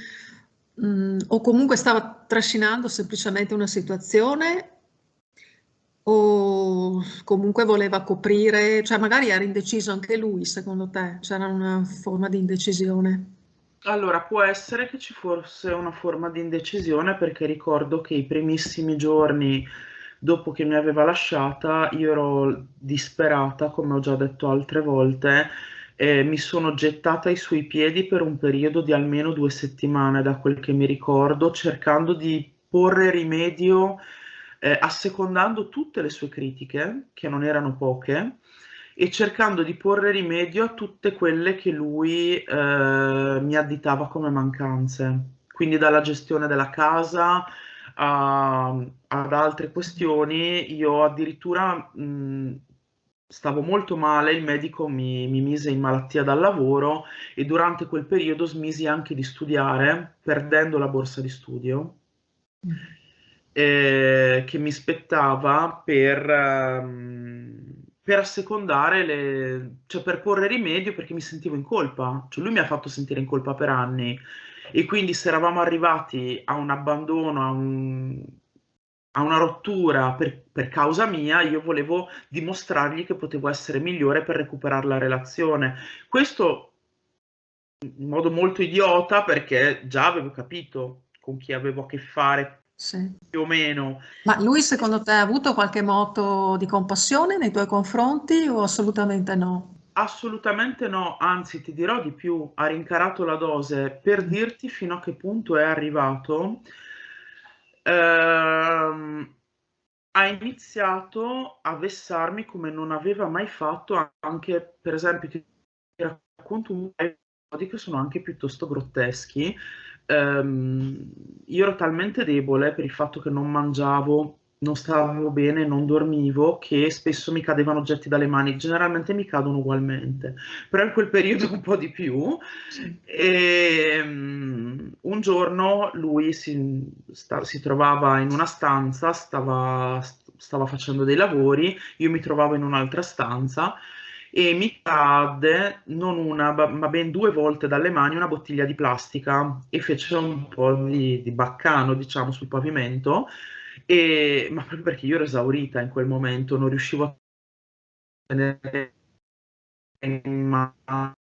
o comunque stava trascinando semplicemente una situazione, o comunque voleva coprire, cioè magari era indeciso anche lui, secondo te? C'era una forma di indecisione? Allora, può essere che ci fosse una forma di indecisione perché ricordo che i primissimi giorni dopo che mi aveva lasciata io ero disperata, come ho già detto altre volte, e mi sono gettata ai suoi piedi per un periodo di almeno 2 settimane, da quel che mi ricordo, cercando di porre rimedio, assecondando tutte le sue critiche, che non erano poche, e cercando di porre rimedio a tutte quelle che lui mi additava come mancanze. Quindi dalla gestione della casa ad altre questioni, io addirittura stavo molto male, il medico mi mise in malattia dal lavoro e durante quel periodo smisi anche di studiare, perdendo la borsa di studio che mi spettava per assecondare cioè per porre rimedio perché mi sentivo in colpa. Cioè lui mi ha fatto sentire in colpa per anni e quindi se eravamo arrivati a un abbandono, a una rottura per causa mia, io volevo dimostrargli che potevo essere migliore per recuperare la relazione. Questo in modo molto idiota perché già avevo capito con chi avevo a che fare Sì. più o meno. Ma lui secondo te ha avuto qualche moto di compassione nei tuoi confronti o assolutamente no? Assolutamente no, anzi ti dirò di più, ha rincarato la dose per dirti fino a che punto è arrivato. Ehm, ha iniziato a vessarmi come non aveva mai fatto, anche per esempio ti racconto un paio di episodi che sono anche piuttosto grotteschi. Io ero talmente debole per il fatto che non mangiavo, non stavo bene, non dormivo, che spesso mi cadevano oggetti dalle mani. Generalmente mi cadono ugualmente, però in quel periodo un po' di più. Sì. E un giorno lui si trovava in una stanza, stava facendo dei lavori, io mi trovavo in un'altra stanza e mi cadde non una, ma ben 2 volte dalle mani una bottiglia di plastica e fece un po' di baccano, diciamo, sul pavimento, ma proprio perché io ero esaurita in quel momento, non riuscivo a tenere in mano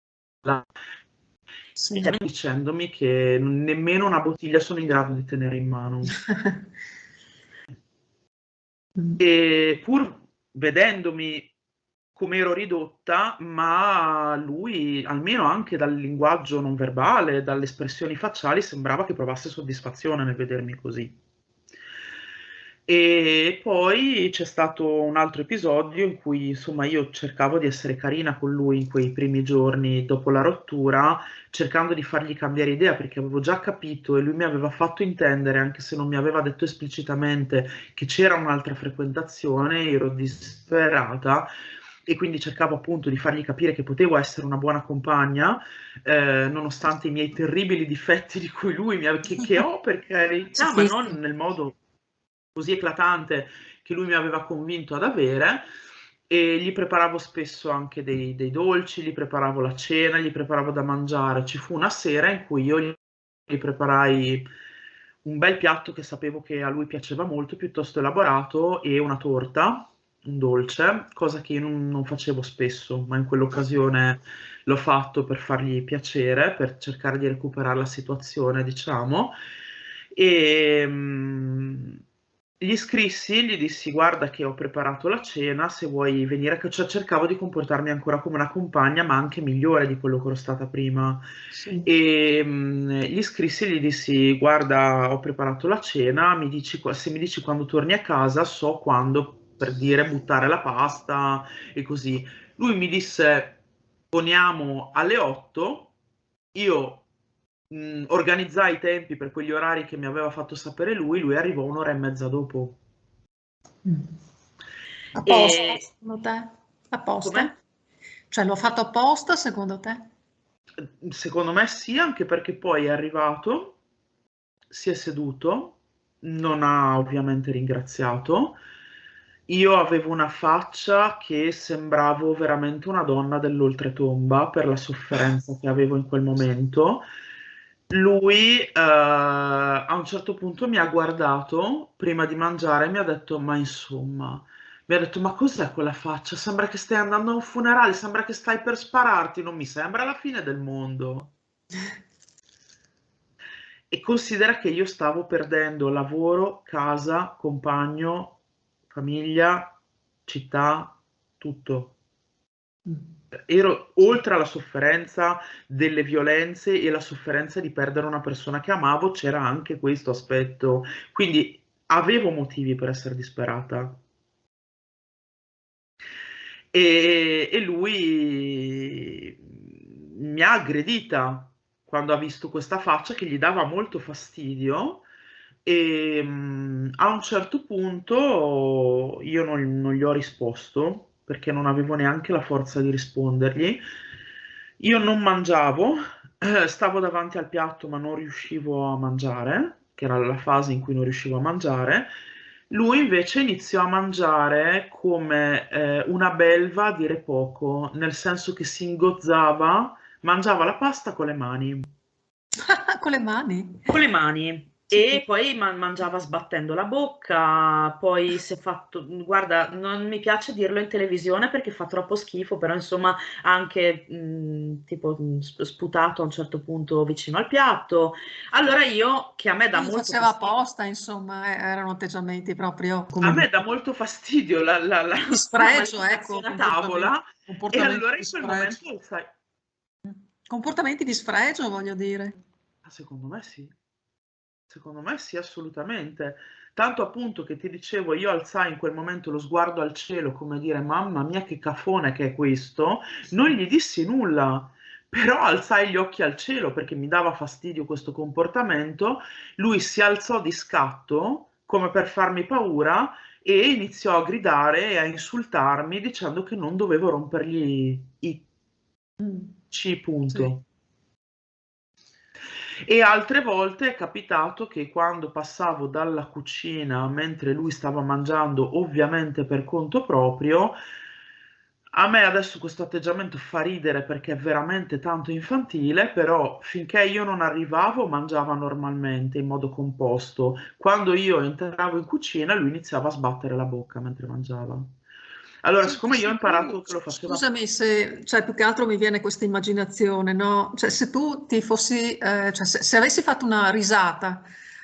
Sì. dicendomi che nemmeno una bottiglia sono in grado di tenere in mano. E pur vedendomi come ero ridotta, ma lui, almeno anche dal linguaggio non verbale, dalle espressioni facciali, sembrava che provasse soddisfazione nel vedermi così. E poi c'è stato un altro episodio in cui, insomma, io cercavo di essere carina con lui in quei primi giorni dopo la rottura, cercando di fargli cambiare idea perché avevo già capito e lui mi aveva fatto intendere, anche se non mi aveva detto esplicitamente, che c'era un'altra frequentazione, ero disperata e quindi cercavo appunto di fargli capire che potevo essere una buona compagna, nonostante i miei terribili difetti di cui lui che ho per carità, ma non nel modo così eclatante che lui mi aveva convinto ad avere. E gli preparavo spesso anche dei dolci, gli preparavo la cena, gli preparavo da mangiare. Ci fu una sera in cui io gli preparai un bel piatto che sapevo che a lui piaceva molto, piuttosto elaborato, e una torta, un dolce, cosa che io non facevo spesso, ma in quell'occasione l'ho fatto per fargli piacere, per cercare di recuperare la situazione, diciamo. E gli scrissi, gli dissi: Guarda, che ho preparato la cena, se vuoi venire, cioè cercavo di comportarmi ancora come una compagna, ma anche migliore di quello che ero stata prima. Sì. E gli scrissi e gli dissi: Guarda, ho preparato la cena, se mi dici quando torni a casa, so quando, per dire, buttare la pasta e così. Lui mi disse: Poniamo alle 8, io organizzai i tempi per quegli orari che mi aveva fatto sapere lui arrivò un'ora e mezza dopo. Apposta, E secondo te? come? Apposta? Cioè l'ho fatto apposta, secondo te? Secondo me sì, anche perché poi è arrivato, si è seduto, non ha ovviamente ringraziato. Io avevo una faccia che sembravo veramente una donna dell'oltretomba per la sofferenza che avevo in quel momento. Lui, a un certo punto mi ha guardato prima di mangiare e mi ha detto: Ma insomma, mi ha detto: Ma cos'è quella faccia? Sembra che stai andando a un funerale, sembra che stai per spararti, non mi sembra la fine del mondo. E considera che io stavo perdendo lavoro, casa, compagno, famiglia, città, tutto. Ero oltre alla sofferenza delle violenze e la sofferenza di perdere una persona che amavo, c'era anche questo aspetto. Quindi avevo motivi per essere disperata. E lui mi ha aggredita quando ha visto questa faccia che gli dava molto fastidio e a un certo punto io non gli ho risposto perché non avevo neanche la forza di rispondergli. Io non mangiavo, stavo davanti al piatto ma non riuscivo a mangiare, che era la fase in cui non riuscivo a mangiare. Lui invece iniziò a mangiare come una belva, a dire poco, nel senso che si ingozzava, mangiava la pasta con le mani. Con le mani? Con le mani e poi mangiava sbattendo la bocca, poi si è fatto, guarda, non mi piace dirlo in televisione perché fa troppo schifo, però insomma ha anche tipo sputato a un certo punto vicino al piatto. Allora io, che a me dà Quindi molto faceva fastidio, apposta, insomma, erano atteggiamenti proprio, a come me dà dire, molto fastidio di la sfregio, ecco, maleducazione a tavola e comportamenti allora di in quel sfregio. momento, sai, Comportamenti di sfregio, voglio dire. secondo me sì. Secondo me sì, assolutamente. Tanto appunto che ti dicevo, io alzai in quel momento lo sguardo al cielo come dire, mamma mia che cafone che è questo, non gli dissi nulla, però alzai gli occhi al cielo perché mi dava fastidio questo comportamento, lui si alzò di scatto come per farmi paura e iniziò a gridare e a insultarmi dicendo che non dovevo rompergli i C, Sì. punto. E altre volte è capitato che quando passavo dalla cucina mentre lui stava mangiando, ovviamente per conto proprio, a me adesso questo atteggiamento fa ridere perché è veramente tanto infantile, però finché io non arrivavo mangiava normalmente, in modo composto. Quando io entravo in cucina, lui iniziava a sbattere la bocca mentre mangiava. Allora, Senti, siccome io ho se tu, imparato che lo faceva. scusami se, cioè più che altro mi viene questa immaginazione, no? Cioè se tu ti fossi, cioè se avessi fatto una risata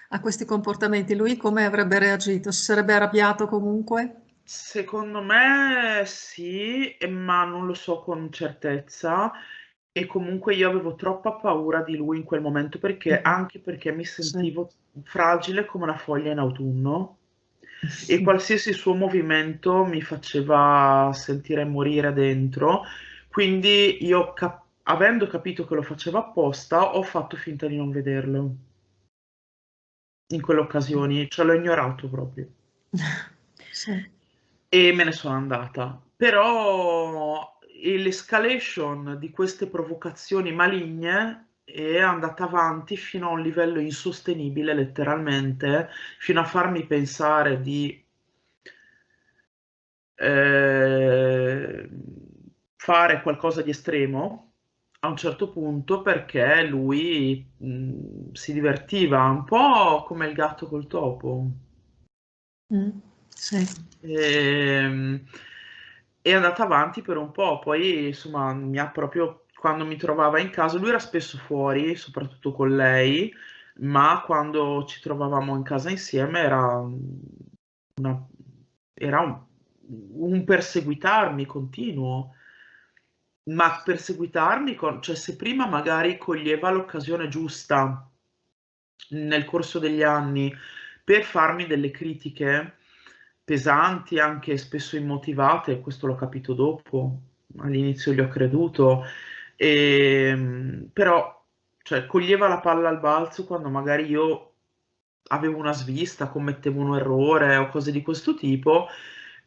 a questi comportamenti, lui come avrebbe reagito? Si sarebbe arrabbiato comunque? Secondo me sì, ma non lo so con certezza. E comunque io avevo troppa paura di lui in quel momento perché Mm. anche perché mi Sì. sentivo fragile come una foglia in autunno e qualsiasi suo movimento mi faceva sentire morire dentro. Quindi io, avendo capito che lo faceva apposta, ho fatto finta di non vederlo in quelle occasioni, cioè l'ho ignorato proprio Sì. e me ne sono andata. Però l'escalation di queste provocazioni maligne è andata avanti fino a un livello insostenibile, letteralmente, fino a farmi pensare di eh, fare qualcosa di estremo a un certo punto perché lui si divertiva un po' come il gatto col topo. Mm. Sì. Ehm, è andata avanti per un po', poi insomma mi ha proprio, quando mi trovava in casa, lui era spesso fuori, soprattutto con lei, ma quando ci trovavamo in casa insieme una- era un perseguitarmi continuo, ma perseguitarmi cioè se prima magari coglieva l'occasione giusta nel corso degli anni per farmi delle critiche pesanti, anche spesso immotivate, questo l'ho capito dopo, all'inizio gli ho creduto, però cioè, coglieva la palla al balzo quando magari io avevo una svista, commettevo un errore o cose di questo tipo.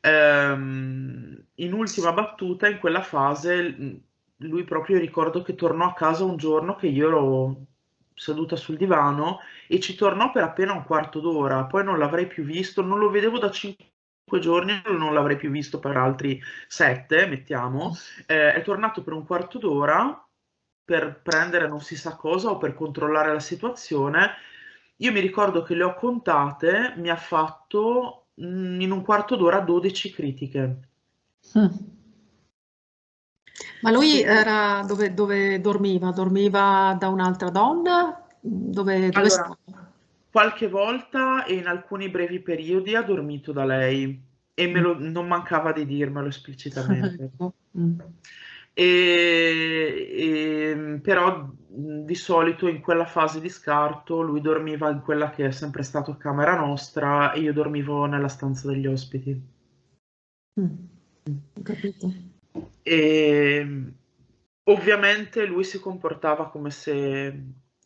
In ultima battuta, in quella fase, lui proprio ricordo che tornò a casa un giorno che io ero seduta sul divano e ci tornò per appena un quarto d'ora, poi non l'avrei più visto, non lo vedevo da 5 giorni, non l'avrei più visto per altri 7, mettiamo. È tornato per un quarto d'ora per prendere non si sa cosa o per controllare la situazione. Io mi ricordo che le ho contate, mi ha fatto in un quarto d'ora 12 critiche. Mm. Ma lui Quindi, era dove dormiva? Dormiva da un'altra donna? Dove allora, stava? qualche volta e in alcuni brevi periodi ha dormito da lei e Mm. non mancava di dirmelo esplicitamente. Ecco. Mm. Però di solito in quella fase di scarto lui dormiva in quella che è sempre stata camera nostra e io dormivo nella stanza degli ospiti. Mm. Ho capito. E ovviamente lui si comportava come se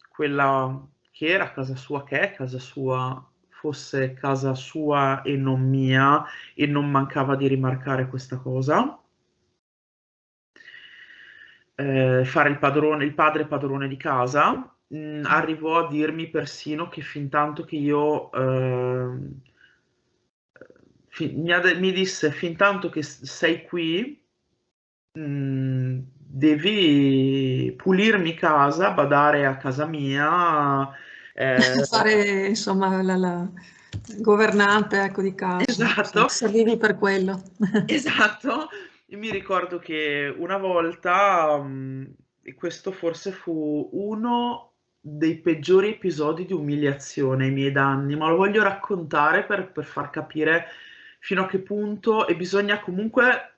quella che era casa sua, che è casa sua, fosse casa sua e non mia, e non mancava di rimarcare questa cosa. Fare il padrone, il padre padrone di casa. Arrivò a dirmi persino che fin tanto che io mi disse fin tanto che sei qui, devi pulirmi casa, badare a casa mia. Fare insomma la governante, ecco, di casa. Sì, Esatto, servivi per quello. esatto. Io mi ricordo che una volta, e questo forse fu uno dei peggiori episodi di umiliazione ai miei danni, ma lo voglio raccontare per far capire fino a che punto, e bisogna comunque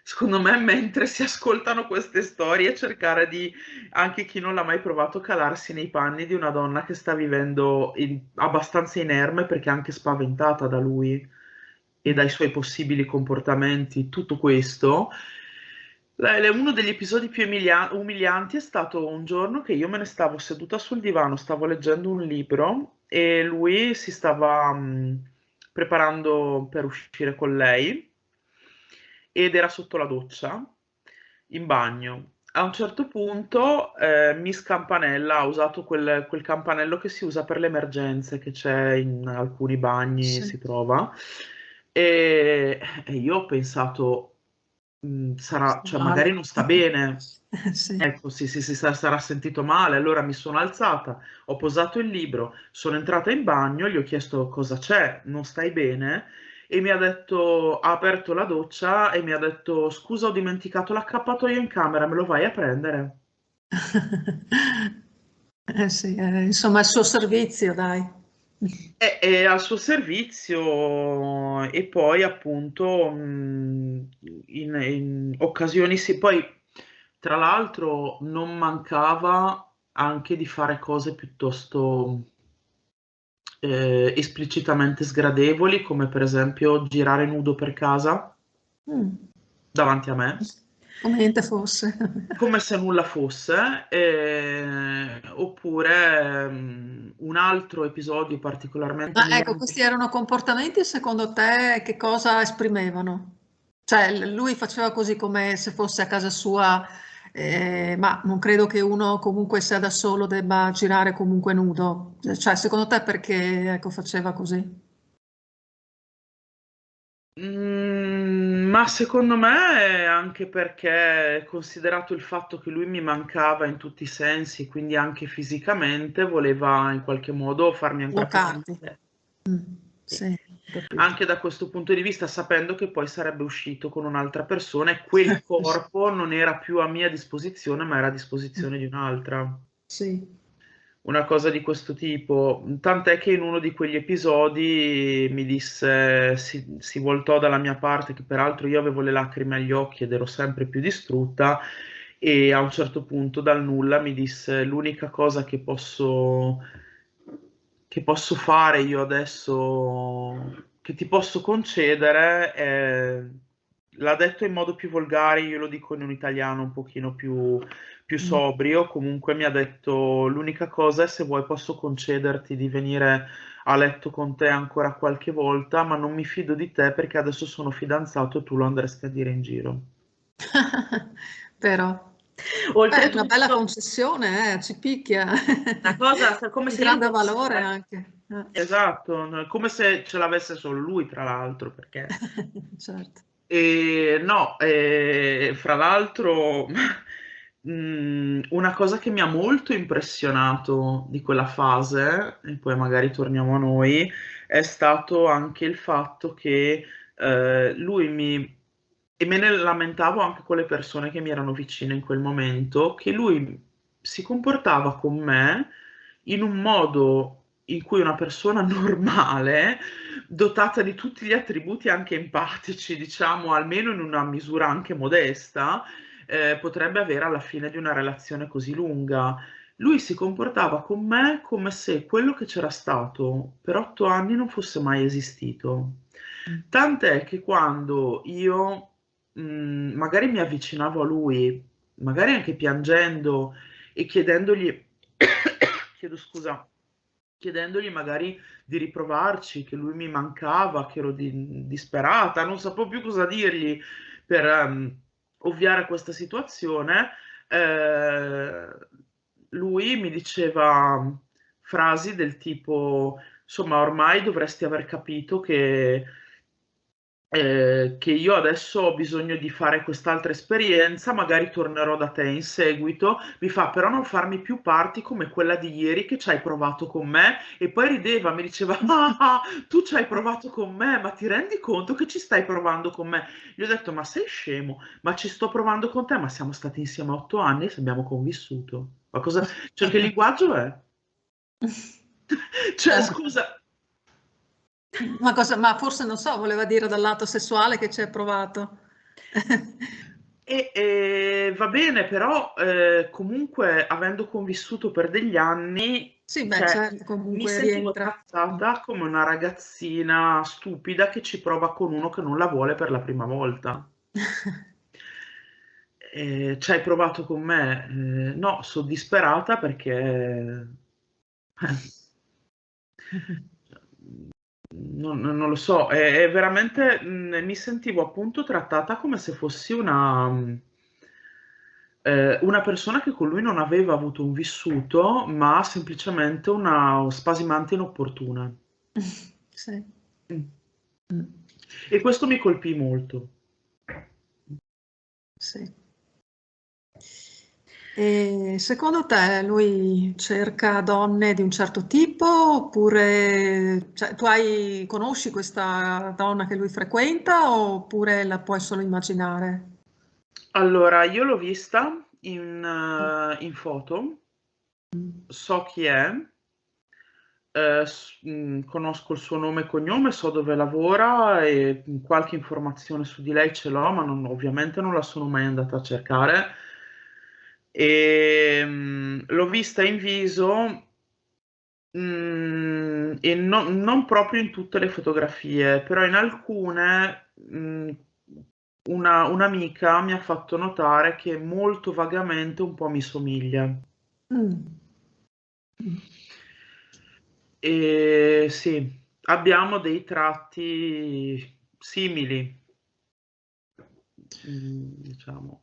secondo me, mentre si ascoltano queste storie, cercare di, anche chi non l'ha mai provato, calarsi nei panni di una donna che sta vivendo abbastanza inerme perché è anche spaventata da lui e dai suoi possibili comportamenti, tutto questo. Uno degli episodi più umilianti è stato un giorno che io me ne stavo seduta sul divano, stavo leggendo un libro e lui si stava preparando per uscire con lei ed era sotto la doccia, in bagno. A un certo punto mi scampanella, ha usato quel campanello che si usa per le emergenze, che c'è in alcuni bagni, Sì. si trova, e io ho pensato, sarà, Sto cioè male. magari non sta bene, Sì. ecco, si sarà sentito male, allora mi sono alzata, ho posato il libro, sono entrata in bagno, gli ho chiesto cosa c'è, non stai bene? E mi ha detto, ha aperto la doccia e mi ha detto, scusa, ho dimenticato l'accappatoio in camera, me lo vai a prendere? Sì, insomma, il suo servizio, dai. È al suo servizio e poi appunto in occasioni sì, poi tra l'altro non mancava anche di fare cose piuttosto esplicitamente sgradevoli, come per esempio girare nudo per casa Mm. davanti a me, Come niente fosse. come se nulla fosse, oppure un altro episodio particolarmente Ma ecco, umiliante. questi erano comportamenti, secondo te, che cosa esprimevano? Cioè, lui faceva così come se fosse a casa sua, ma non credo che uno comunque sia da solo debba girare comunque nudo. Cioè, secondo te perché, ecco, faceva così? Ma secondo me è anche perché, considerato il fatto che lui mi mancava in tutti i sensi, quindi anche fisicamente, voleva in qualche modo farmi ancora più Bloccarti. male. Mm, Sì. sì, ho capito. Anche da questo punto di vista, sapendo che poi sarebbe uscito con un'altra persona e quel corpo non era più a mia disposizione, ma era a disposizione di un'altra. Sì. Una cosa di questo tipo, tant'è che in uno di quegli episodi mi disse, si voltò dalla mia parte, che peraltro io avevo le lacrime agli occhi ed ero sempre più distrutta, e a un certo punto dal nulla mi disse, l'unica cosa che posso fare io adesso, che ti posso concedere, l'ha detto in modo più volgare, io lo dico in un italiano un pochino più Mm. sobrio, comunque mi ha detto l'unica cosa è se vuoi posso concederti di venire a letto con te ancora qualche volta, ma non mi fido di te perché adesso sono fidanzato e tu lo andresti a dire in giro. Però, è una bella Oltretutto, concessione, ci picchia. una cosa come Di se io grande dovessi... valore anche. Esatto, come se ce l'avesse solo lui, tra l'altro, perché... Certo. E no, fra l'altro, una cosa che mi ha molto impressionato di quella fase, e poi magari torniamo a noi, è stato anche il fatto che lui mi... E me ne lamentavo anche con le persone che mi erano vicine in quel momento, che lui si comportava con me in un modo in cui una persona normale dotata di tutti gli attributi anche empatici, diciamo, almeno in una misura anche modesta, potrebbe avere alla fine di una relazione così lunga. Lui si comportava con me come se quello che c'era stato per 8 anni non fosse mai esistito. Tant'è che quando io magari mi avvicinavo a lui, magari anche piangendo e chiedendogli, chiedo scusa, chiedendogli magari di riprovarci, che lui mi mancava, che ero disperata, non sapevo più cosa dirgli per ovviare a questa situazione. eh, Lui mi diceva frasi del tipo, insomma, ormai dovresti aver capito che io adesso ho bisogno di fare quest'altra esperienza, magari tornerò da te in seguito, mi fa però non farmi più parti come quella di ieri che ci hai provato con me e poi rideva, mi diceva tu ci hai provato con me, ma ti rendi conto che ci stai provando con me? Gli ho detto ma sei scemo, ma ci sto provando con te, ma siamo stati insieme 8 anni e ci abbiamo convissuto. Ma cosa, cioè che linguaggio è? Cioè scusa. Ma forse non so, voleva dire dal lato sessuale che ci è provato. E va bene, però comunque avendo convissuto per degli anni, Sì, beh, cioè, certo, mi comunque sentivo rientra. trattata come una ragazzina stupida che ci prova con uno che non la vuole per la prima volta. Ci hai provato con me? No, sono disperata perché non lo so, è veramente, mi sentivo appunto trattata come se fossi una persona che con lui non aveva avuto un vissuto, ma semplicemente una spasimante inopportuna. Sì. Mm. Mm. E questo mi colpì molto. Sì. E secondo te lui cerca donne di un certo tipo oppure cioè, conosci questa donna che lui frequenta oppure la puoi solo immaginare? Allora, io l'ho vista in foto, Mm. so chi è, conosco il suo nome e cognome, so dove lavora e qualche informazione su di lei ce l'ho, ma ovviamente non la sono mai andata a cercare. E, l'ho vista in viso, e non proprio in tutte le fotografie, però in alcune, un'amica mi ha fatto notare che molto vagamente un po' mi somiglia. Mm. Mm. E sì, abbiamo dei tratti simili, diciamo.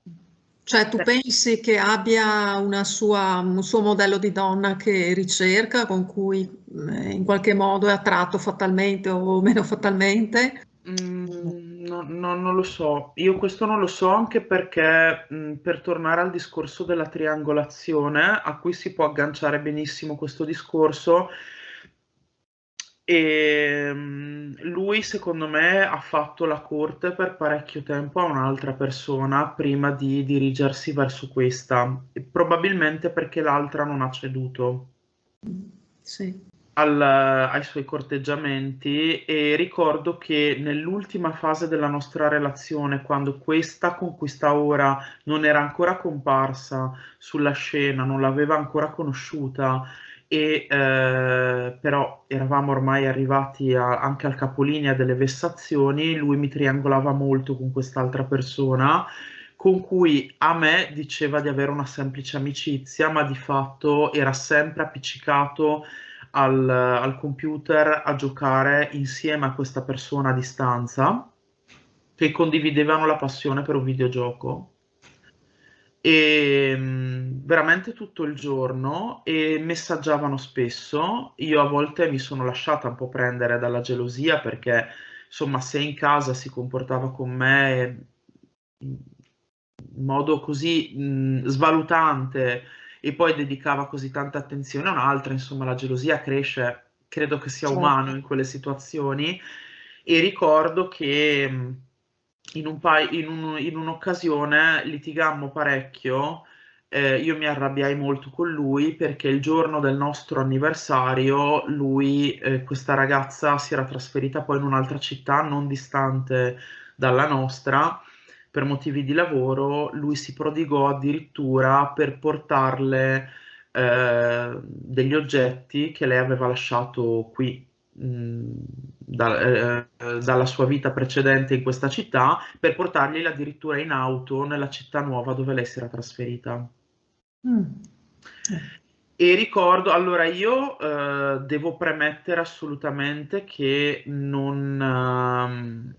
Cioè, tu pensi che abbia un suo modello di donna che ricerca, con cui in qualche modo è attratto fatalmente o meno fatalmente? Non lo so, io questo non lo so anche perché per tornare al discorso della triangolazione, a cui si può agganciare benissimo questo discorso, lui secondo me ha fatto la corte per parecchio tempo a un'altra persona prima di dirigersi verso questa, e probabilmente perché l'altra non ha ceduto Sì. ai suoi corteggiamenti e ricordo che nell'ultima fase della nostra relazione, quando questa con cui sta ora non era ancora comparsa sulla scena, non l'aveva ancora conosciuta e però eravamo ormai arrivati anche al capolinea delle vessazioni, lui mi triangolava molto con quest'altra persona con cui a me diceva di avere una semplice amicizia, ma di fatto era sempre appiccicato al computer a giocare insieme a questa persona a distanza, che condividevano la passione per un videogioco. E veramente tutto il giorno e messaggiavano spesso. Io a volte mi sono lasciata un po' prendere dalla gelosia perché, insomma, se in casa si comportava con me in modo così svalutante e poi dedicava così tanta attenzione a un'altra, insomma, la gelosia cresce, credo che sia umano Certo. in quelle situazioni. E ricordo che in un'occasione litigammo parecchio. Io mi arrabbiai molto con lui perché il giorno del nostro anniversario lui, questa ragazza si era trasferita poi in un'altra città non distante dalla nostra per motivi di lavoro, lui si prodigò addirittura per portarle degli oggetti che lei aveva lasciato qui dalla sua vita precedente in questa città, per portarglieli addirittura in auto nella città nuova dove lei si era trasferita. Mm. E ricordo, allora io devo premettere assolutamente che non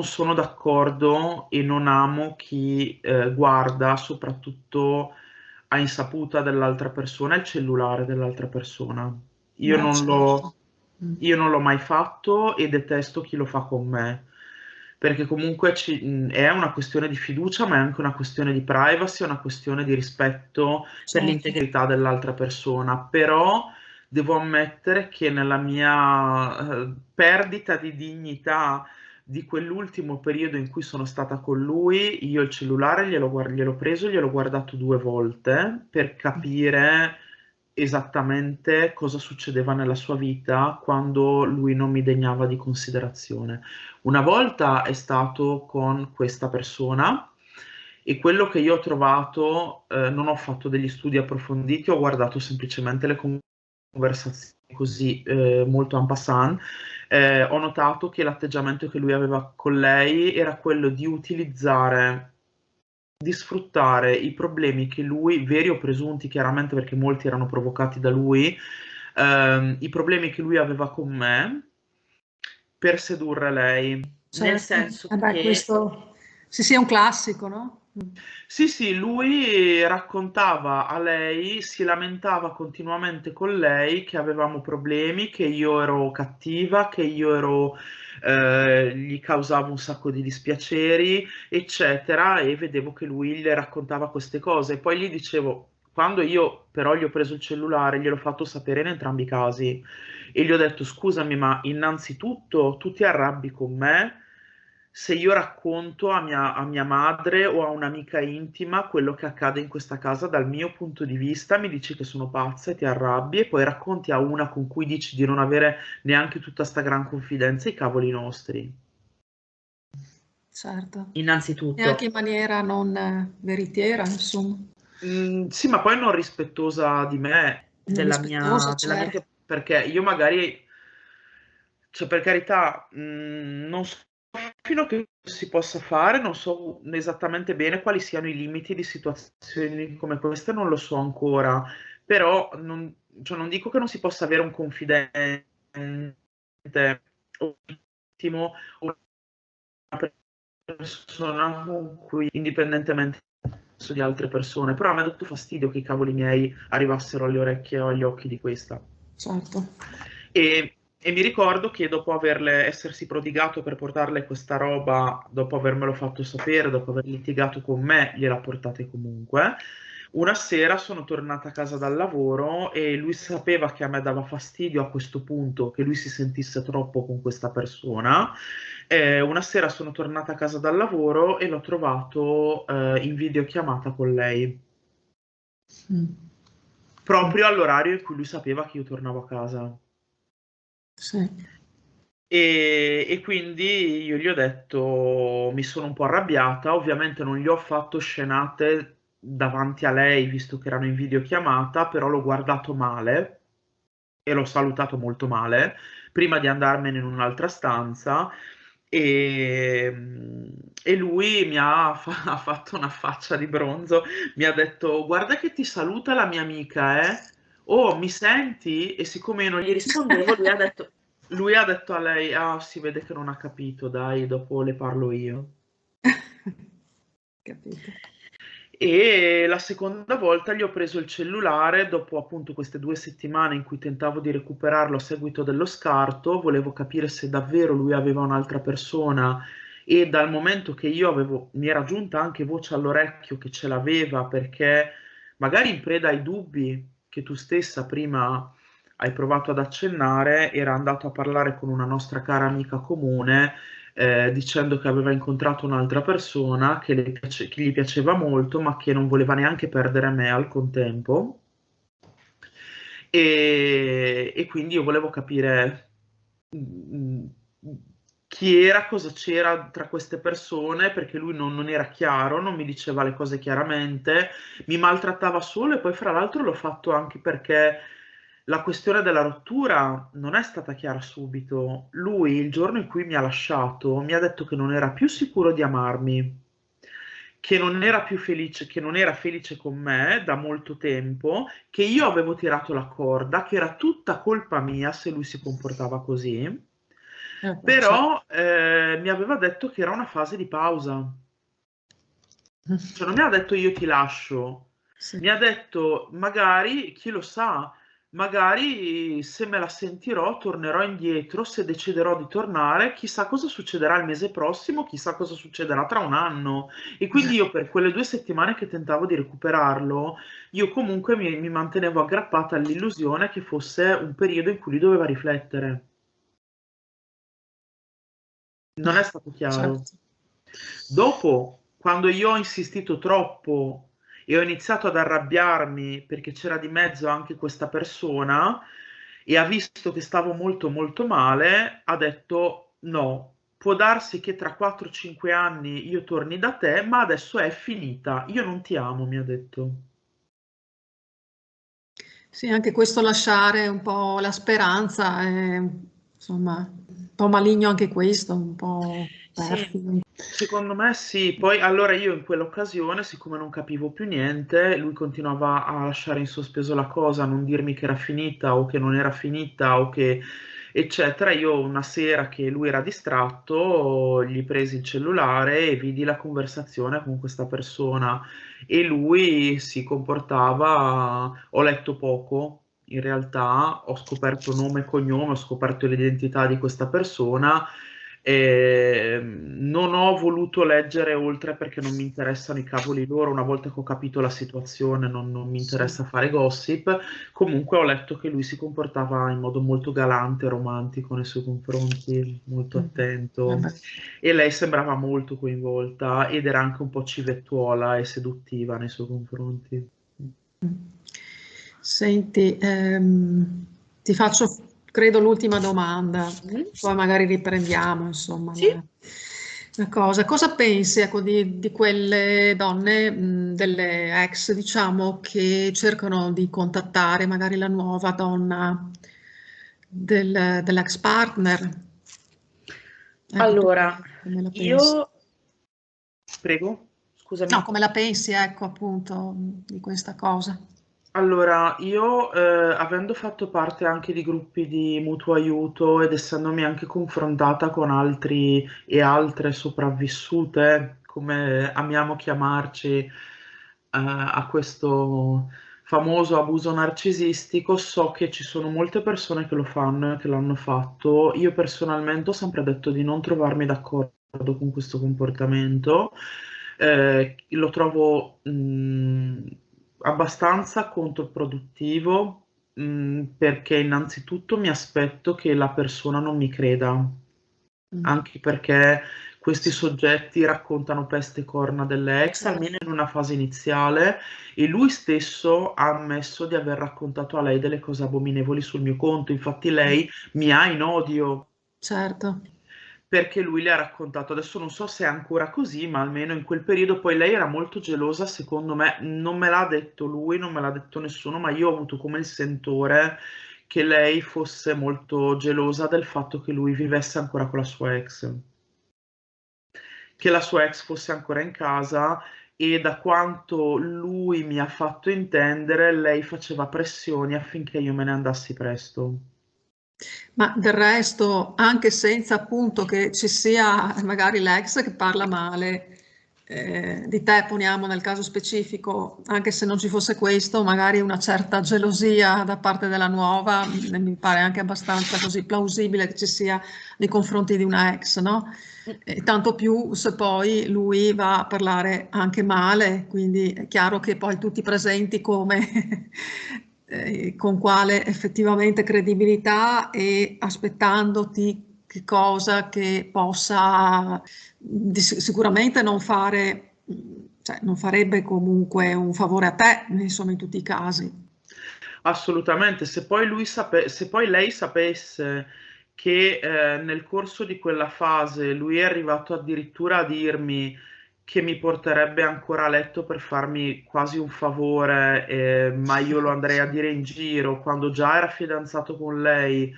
sono d'accordo e non amo chi guarda soprattutto a insaputa dell'altra persona il cellulare dell'altra persona. Io Beh, non l'ho certo. Mm. io non l'ho mai fatto e detesto chi lo fa con me, perché comunque è una questione di fiducia, ma è anche una questione di privacy, è una questione di rispetto per Certo. l'integrità dell'altra persona. Però devo ammettere che nella mia perdita di dignità di quell'ultimo periodo in cui sono stata con lui, io il cellulare gliel'ho preso, gliel'ho guardato 2 volte per capire esattamente cosa succedeva nella sua vita quando lui non mi degnava di considerazione. Una volta è stato con questa persona e quello che io ho trovato, non ho fatto degli studi approfonditi, ho guardato semplicemente le conversazioni così molto en passant. Ho notato che l'atteggiamento che lui aveva con lei era quello di utilizzare, di sfruttare i problemi che lui, veri o presunti chiaramente perché molti erano provocati da lui, i problemi che lui aveva con me per sedurre lei. Nel Certo, senso beh, che questo sì, sì, è un classico, no? sì, sì, lui raccontava a lei, si lamentava continuamente con lei che avevamo problemi, che io ero cattiva, che io ero, gli causavo un sacco di dispiaceri, eccetera, e vedevo che lui le raccontava queste cose. Poi gli dicevo, quando io però gli ho preso il cellulare, gliel'ho fatto sapere in entrambi i casi e gli ho detto, scusami, ma innanzitutto tu ti arrabbi con me se io racconto a mia madre o a un'amica intima quello che accade in questa casa dal mio punto di vista, mi dici che sono pazza e ti arrabbi, e poi racconti a una con cui dici di non avere neanche tutta sta gran confidenza, i cavoli nostri. Certo. E anche Innanzitutto. in maniera non veritiera, insomma, Sì, ma poi non rispettosa di me, non rispettosa, certo. perché io magari, cioè per carità, non so fino a che si possa fare, non so esattamente bene quali siano i limiti di situazioni come queste, non lo so ancora, però non, cioè non dico che non si possa avere un confidente o intimo o una persona con cui, indipendentemente di altre persone, però a me ha dato fastidio che i cavoli miei arrivassero alle orecchie o agli occhi di questa. Certo. E mi ricordo che dopo essersi prodigato per portarle questa roba, dopo avermelo fatto sapere, dopo aver litigato con me, gliela portate comunque. Una sera sono tornata a casa dal lavoro e lui sapeva che a me dava fastidio a questo punto che lui si sentisse troppo con questa persona. Una sera sono tornata a casa dal lavoro e l'ho trovato in videochiamata con lei, Mm. proprio all'orario in cui lui sapeva che io tornavo a casa. Sì. E quindi io gli ho detto, mi sono un po' arrabbiata, ovviamente non gli ho fatto scenate davanti a lei, visto che erano in videochiamata, però l'ho guardato male e l'ho salutato molto male, prima di andarmene in un'altra stanza, e lui ha fatto una faccia di bronzo, mi ha detto, guarda che ti saluta la mia amica, eh? Oh, mi senti? E siccome io non gli rispondevo, lui ha detto a lei, ah, si vede che non ha capito, dai, dopo le parlo io. Capito. E la seconda volta gli ho preso il cellulare dopo appunto queste 2 settimane in cui tentavo di recuperarlo a seguito dello scarto, volevo capire se davvero lui aveva un'altra persona e dal momento che mi era giunta anche voce all'orecchio che ce l'aveva perché magari in preda ai dubbi che tu stessa prima hai provato ad accennare, era andato a parlare con una nostra cara amica comune dicendo che aveva incontrato un'altra persona che gli piaceva molto, ma che non voleva neanche perdere me al contempo. E quindi io volevo capire mm, chi era, cosa c'era tra queste persone, perché lui non era chiaro, non mi diceva le cose chiaramente, mi maltrattava solo e poi fra l'altro l'ho fatto anche perché la questione della rottura non è stata chiara subito. Lui, il giorno in cui mi ha lasciato, mi ha detto che non era più sicuro di amarmi, che non era più felice, che non era felice con me da molto tempo, che io avevo tirato la corda, che era tutta colpa mia se lui si comportava così, Cioè, però mi aveva detto che era una fase di pausa. Cioè, non mi ha detto io ti lascio, sì. mi ha detto magari, chi lo sa, magari se me la sentirò tornerò indietro, se deciderò di tornare, chissà cosa succederà il mese prossimo, chissà cosa succederà tra un anno. E quindi io per quelle 2 settimane che tentavo di recuperarlo, io comunque mi mantenevo aggrappata all'illusione che fosse un periodo in cui lui doveva riflettere. Non è stato chiaro. Certo. Dopo, quando io ho insistito troppo e ho iniziato ad arrabbiarmi perché c'era di mezzo anche questa persona e ha visto che stavo molto molto male, ha detto no, può darsi che tra 4-5 anni io torni da te, ma adesso è finita, io non ti amo, mi ha detto. Sì, anche questo lasciare un po' la speranza, è, insomma, un po' maligno anche questo, un po' Sì, perfido. secondo me sì. Poi allora io in quell'occasione, siccome non capivo più niente, lui continuava a lasciare in sospeso la cosa, a non dirmi che era finita o che non era finita o che eccetera. Io una sera che lui era distratto, gli presi il cellulare e vidi la conversazione con questa persona e lui si comportava, ho letto poco. In realtà ho scoperto nome e cognome, ho scoperto l'identità di questa persona. Non ho voluto leggere oltre perché non mi interessano i cavoli loro. Una volta che ho capito la situazione, non mi Sì. interessa fare gossip. Comunque ho letto che lui si comportava in modo molto galante e romantico nei suoi confronti, molto attento. Vabbè. E lei sembrava molto coinvolta ed era anche un po' civettuola e seduttiva nei suoi confronti. Senti, ti faccio, credo, l'ultima domanda, Mm? poi magari riprendiamo, insomma, Sì? la cosa. Cosa pensi, ecco, di quelle donne, delle ex, diciamo, che cercano di contattare magari la nuova donna dell'ex partner? Ecco, tu Allora, come la pensi? io prego, No, scusami. come la pensi, ecco, appunto, di questa cosa? Allora, io avendo fatto parte anche di gruppi di mutuo aiuto ed essendomi anche confrontata con altri e altre sopravvissute, come amiamo chiamarci, a questo famoso abuso narcisistico, so che ci sono molte persone che lo fanno e che l'hanno fatto. Io personalmente ho sempre detto di non trovarmi d'accordo con questo comportamento. Lo trovo abbastanza controproduttivo, perché innanzitutto mi aspetto che la persona non mi creda, Mm. anche perché questi soggetti raccontano peste e corna delle ex, Certo. almeno in una fase iniziale, e lui stesso ha ammesso di aver raccontato a lei delle cose abominevoli sul mio conto. Infatti lei mi ha in odio Certo. perché lui le ha raccontato, adesso non so se è ancora così, ma almeno in quel periodo poi lei era molto gelosa, secondo me, non me l'ha detto lui, non me l'ha detto nessuno, ma io ho avuto come il sentore che lei fosse molto gelosa del fatto che lui vivesse ancora con la sua ex, che la sua ex fosse ancora in casa e da quanto lui mi ha fatto intendere, lei faceva pressioni affinché io me ne andassi presto. Ma del resto, anche senza appunto che ci sia magari l'ex che parla male di te, poniamo nel caso specifico, anche se non ci fosse questo, magari una certa gelosia da parte della nuova, mi pare anche abbastanza così plausibile che ci sia nei confronti di una ex, no? E tanto più se poi lui va a parlare anche male, quindi è chiaro che poi tutti presenti come con quale effettivamente credibilità e aspettandoti che cosa che possa sicuramente non fare, cioè non farebbe comunque un favore a te, insomma, in tutti i casi. Assolutamente, se poi lei sapesse che nel corso di quella fase lui è arrivato addirittura a dirmi che mi porterebbe ancora a letto per farmi quasi un favore, ma io lo andrei a dire in giro, quando già era fidanzato con lei,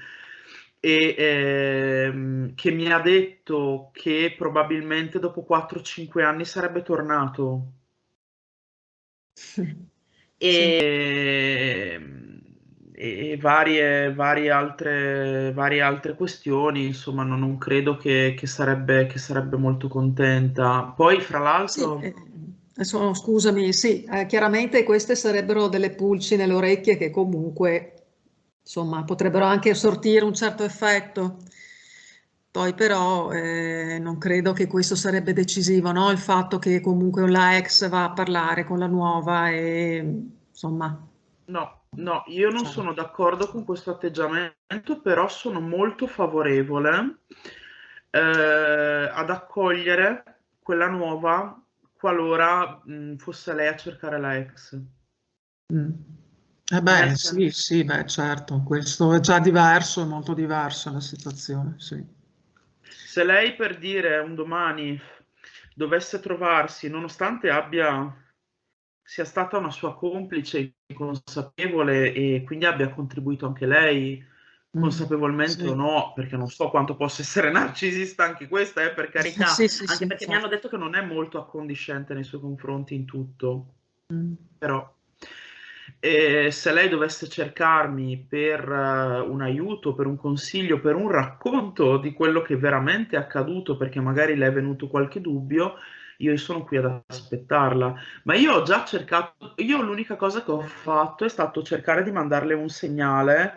e che mi ha detto che probabilmente dopo 4-5 anni sarebbe tornato Sì. e, e varie altre questioni, insomma, non credo che sarebbe molto contenta. Poi, fra Sì, l'altro, adesso scusami, sì, chiaramente queste sarebbero delle pulci nelle orecchie che comunque, insomma, potrebbero anche sortire un certo effetto. Poi però non credo che questo sarebbe decisivo, no? Il fatto che comunque la ex va a parlare con la nuova e insomma, no, no, io non cioè, sono d'accordo con questo atteggiamento, però sono molto favorevole ad accogliere quella nuova qualora fosse lei a cercare la ex. Beh, sì, beh, certo, questo è già diverso, è molto diversa la situazione, sì. Se lei, per dire, un domani dovesse trovarsi, nonostante sia stata una sua complice consapevole e quindi abbia contribuito anche lei, consapevolmente o no, perché non so quanto possa essere narcisista anche questa, per carità, anche perché mi hanno detto che non è molto accondiscente nei suoi confronti in tutto, però se lei dovesse cercarmi per un aiuto, per un consiglio, per un racconto di quello che veramente è accaduto, perché magari le è venuto qualche dubbio, io sono qui ad aspettarla. Ma io ho già cercato, io l'unica cosa che ho fatto è stato cercare di mandarle un segnale,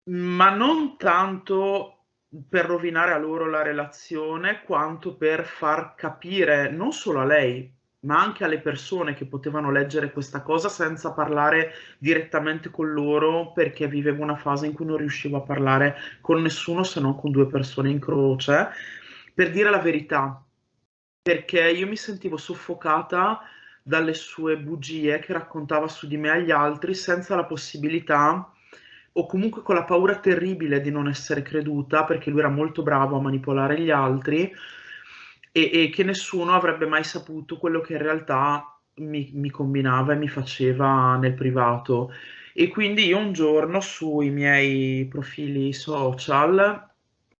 ma non tanto per rovinare a loro la relazione, quanto per far capire non solo a lei, ma anche alle persone che potevano leggere questa cosa senza parlare direttamente con loro, perché vivevo una fase in cui non riuscivo a parlare con nessuno se non con 2 persone in croce, per dire la verità, perché io mi sentivo soffocata dalle sue bugie che raccontava su di me agli altri senza la possibilità o comunque con la paura terribile di non essere creduta, perché lui era molto bravo a manipolare gli altri e che nessuno avrebbe mai saputo quello che in realtà mi combinava e mi faceva nel privato. E quindi io un giorno sui miei profili social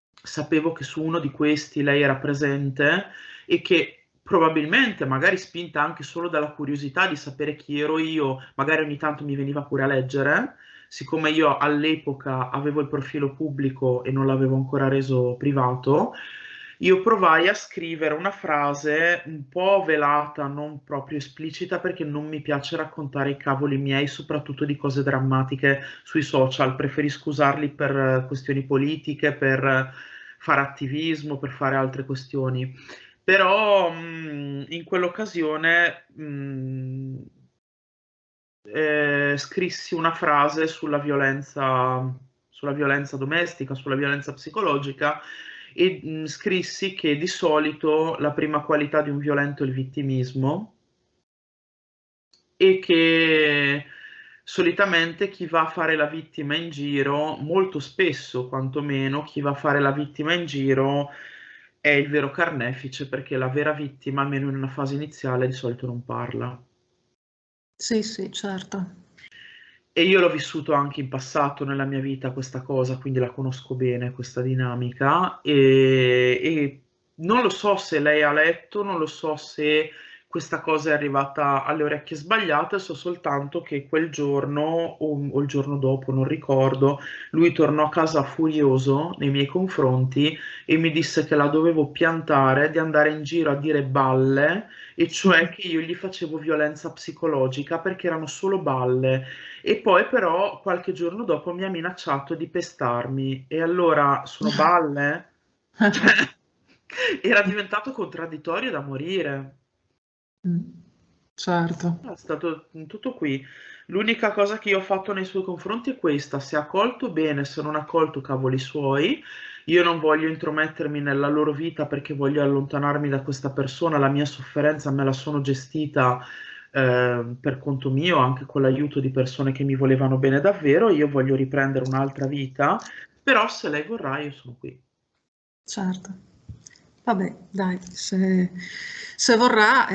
sapevo che su uno di questi lei era presente e che probabilmente, magari spinta anche solo dalla curiosità di sapere chi ero io, magari ogni tanto mi veniva pure a leggere, siccome io all'epoca avevo il profilo pubblico e non l'avevo ancora reso privato, io provai a scrivere una frase un po' velata, non proprio esplicita, perché non mi piace raccontare i cavoli miei, soprattutto di cose drammatiche sui social. Preferisco usarli per questioni politiche, per fare attivismo, per fare altre questioni. Però in quell'occasione scrissi una frase sulla violenza domestica, sulla violenza psicologica e scrissi che di solito la prima qualità di un violento è il vittimismo e che solitamente chi va a fare la vittima in giro, molto spesso quantomeno, chi va a fare la vittima in giro è il vero carnefice, perché la vera vittima, almeno in una fase iniziale, di solito non parla. Sì, sì, certo. E io l'ho vissuto anche in passato nella mia vita questa cosa, quindi la conosco bene questa dinamica e non lo so se lei ha letto, non lo so se questa cosa è arrivata alle orecchie sbagliate, so soltanto che quel giorno o il giorno dopo, non ricordo, lui tornò a casa furioso nei miei confronti e mi disse che la dovevo piantare di andare in giro a dire balle, e cioè che io gli facevo violenza psicologica perché erano solo balle. E poi però qualche giorno dopo mi ha minacciato di pestarmi e allora sono balle? Cioè, era diventato contraddittorio da morire. Certo. È stato tutto qui. L'unica cosa che io ho fatto nei suoi confronti è questa: se ha accolto bene, se non ha accolto cavoli suoi. Io non voglio intromettermi nella loro vita perché voglio allontanarmi da questa persona, la mia sofferenza me la sono gestita per conto mio, anche con l'aiuto di persone che mi volevano bene davvero. Io voglio riprendere un'altra vita, però se lei vorrà io sono qui. Certo. Vabbè, dai, se vorrà,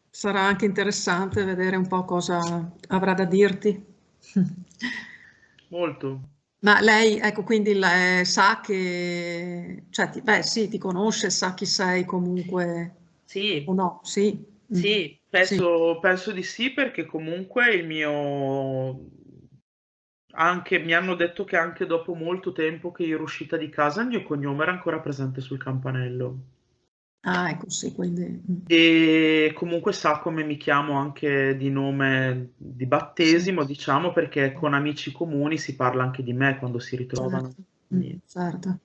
sarà anche interessante vedere un po' cosa avrà da dirti. Molto. Ma lei, ecco, quindi sa che, cioè, beh, sì, ti conosce, sa chi sei comunque, o Sì, no? Sì. sì, Sì. penso di sì, perché comunque il mio... Anche, mi hanno detto che anche dopo molto tempo che io ero uscita di casa, il mio cognome era ancora presente sul campanello. Ah, ecco, sì, quindi... E comunque sa come mi chiamo anche di nome di sì. battesimo, diciamo, perché con amici comuni si parla anche di me quando si ritrovano. Certo, Quindi- certo.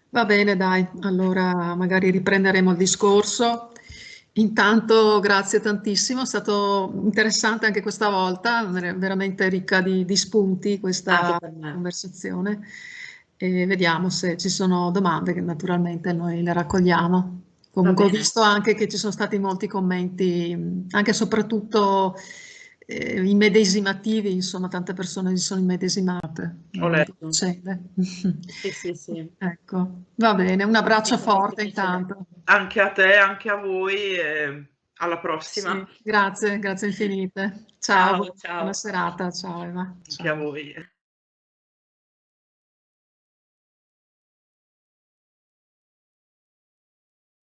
Va bene, dai, allora magari riprenderemo il discorso. Intanto grazie tantissimo, è stato interessante anche questa volta, veramente ricca di spunti Anche questa per me. conversazione. e vediamo se ci sono domande, che naturalmente noi le raccogliamo. Va Comunque ho bene. visto anche che ci sono stati molti commenti, anche e soprattutto immedesimativi, insomma, tante persone si sono immedesimate. Ho letto. Succede. Sì, sì, sì. Ecco, va bene, un abbraccio Mi fa molto forte piacere. intanto. Anche a te, anche a voi, e alla prossima. Sì, grazie, grazie infinite. Ciao, Ciao, ciao. buona serata, ciao Eva. Anche a Ciao. voi.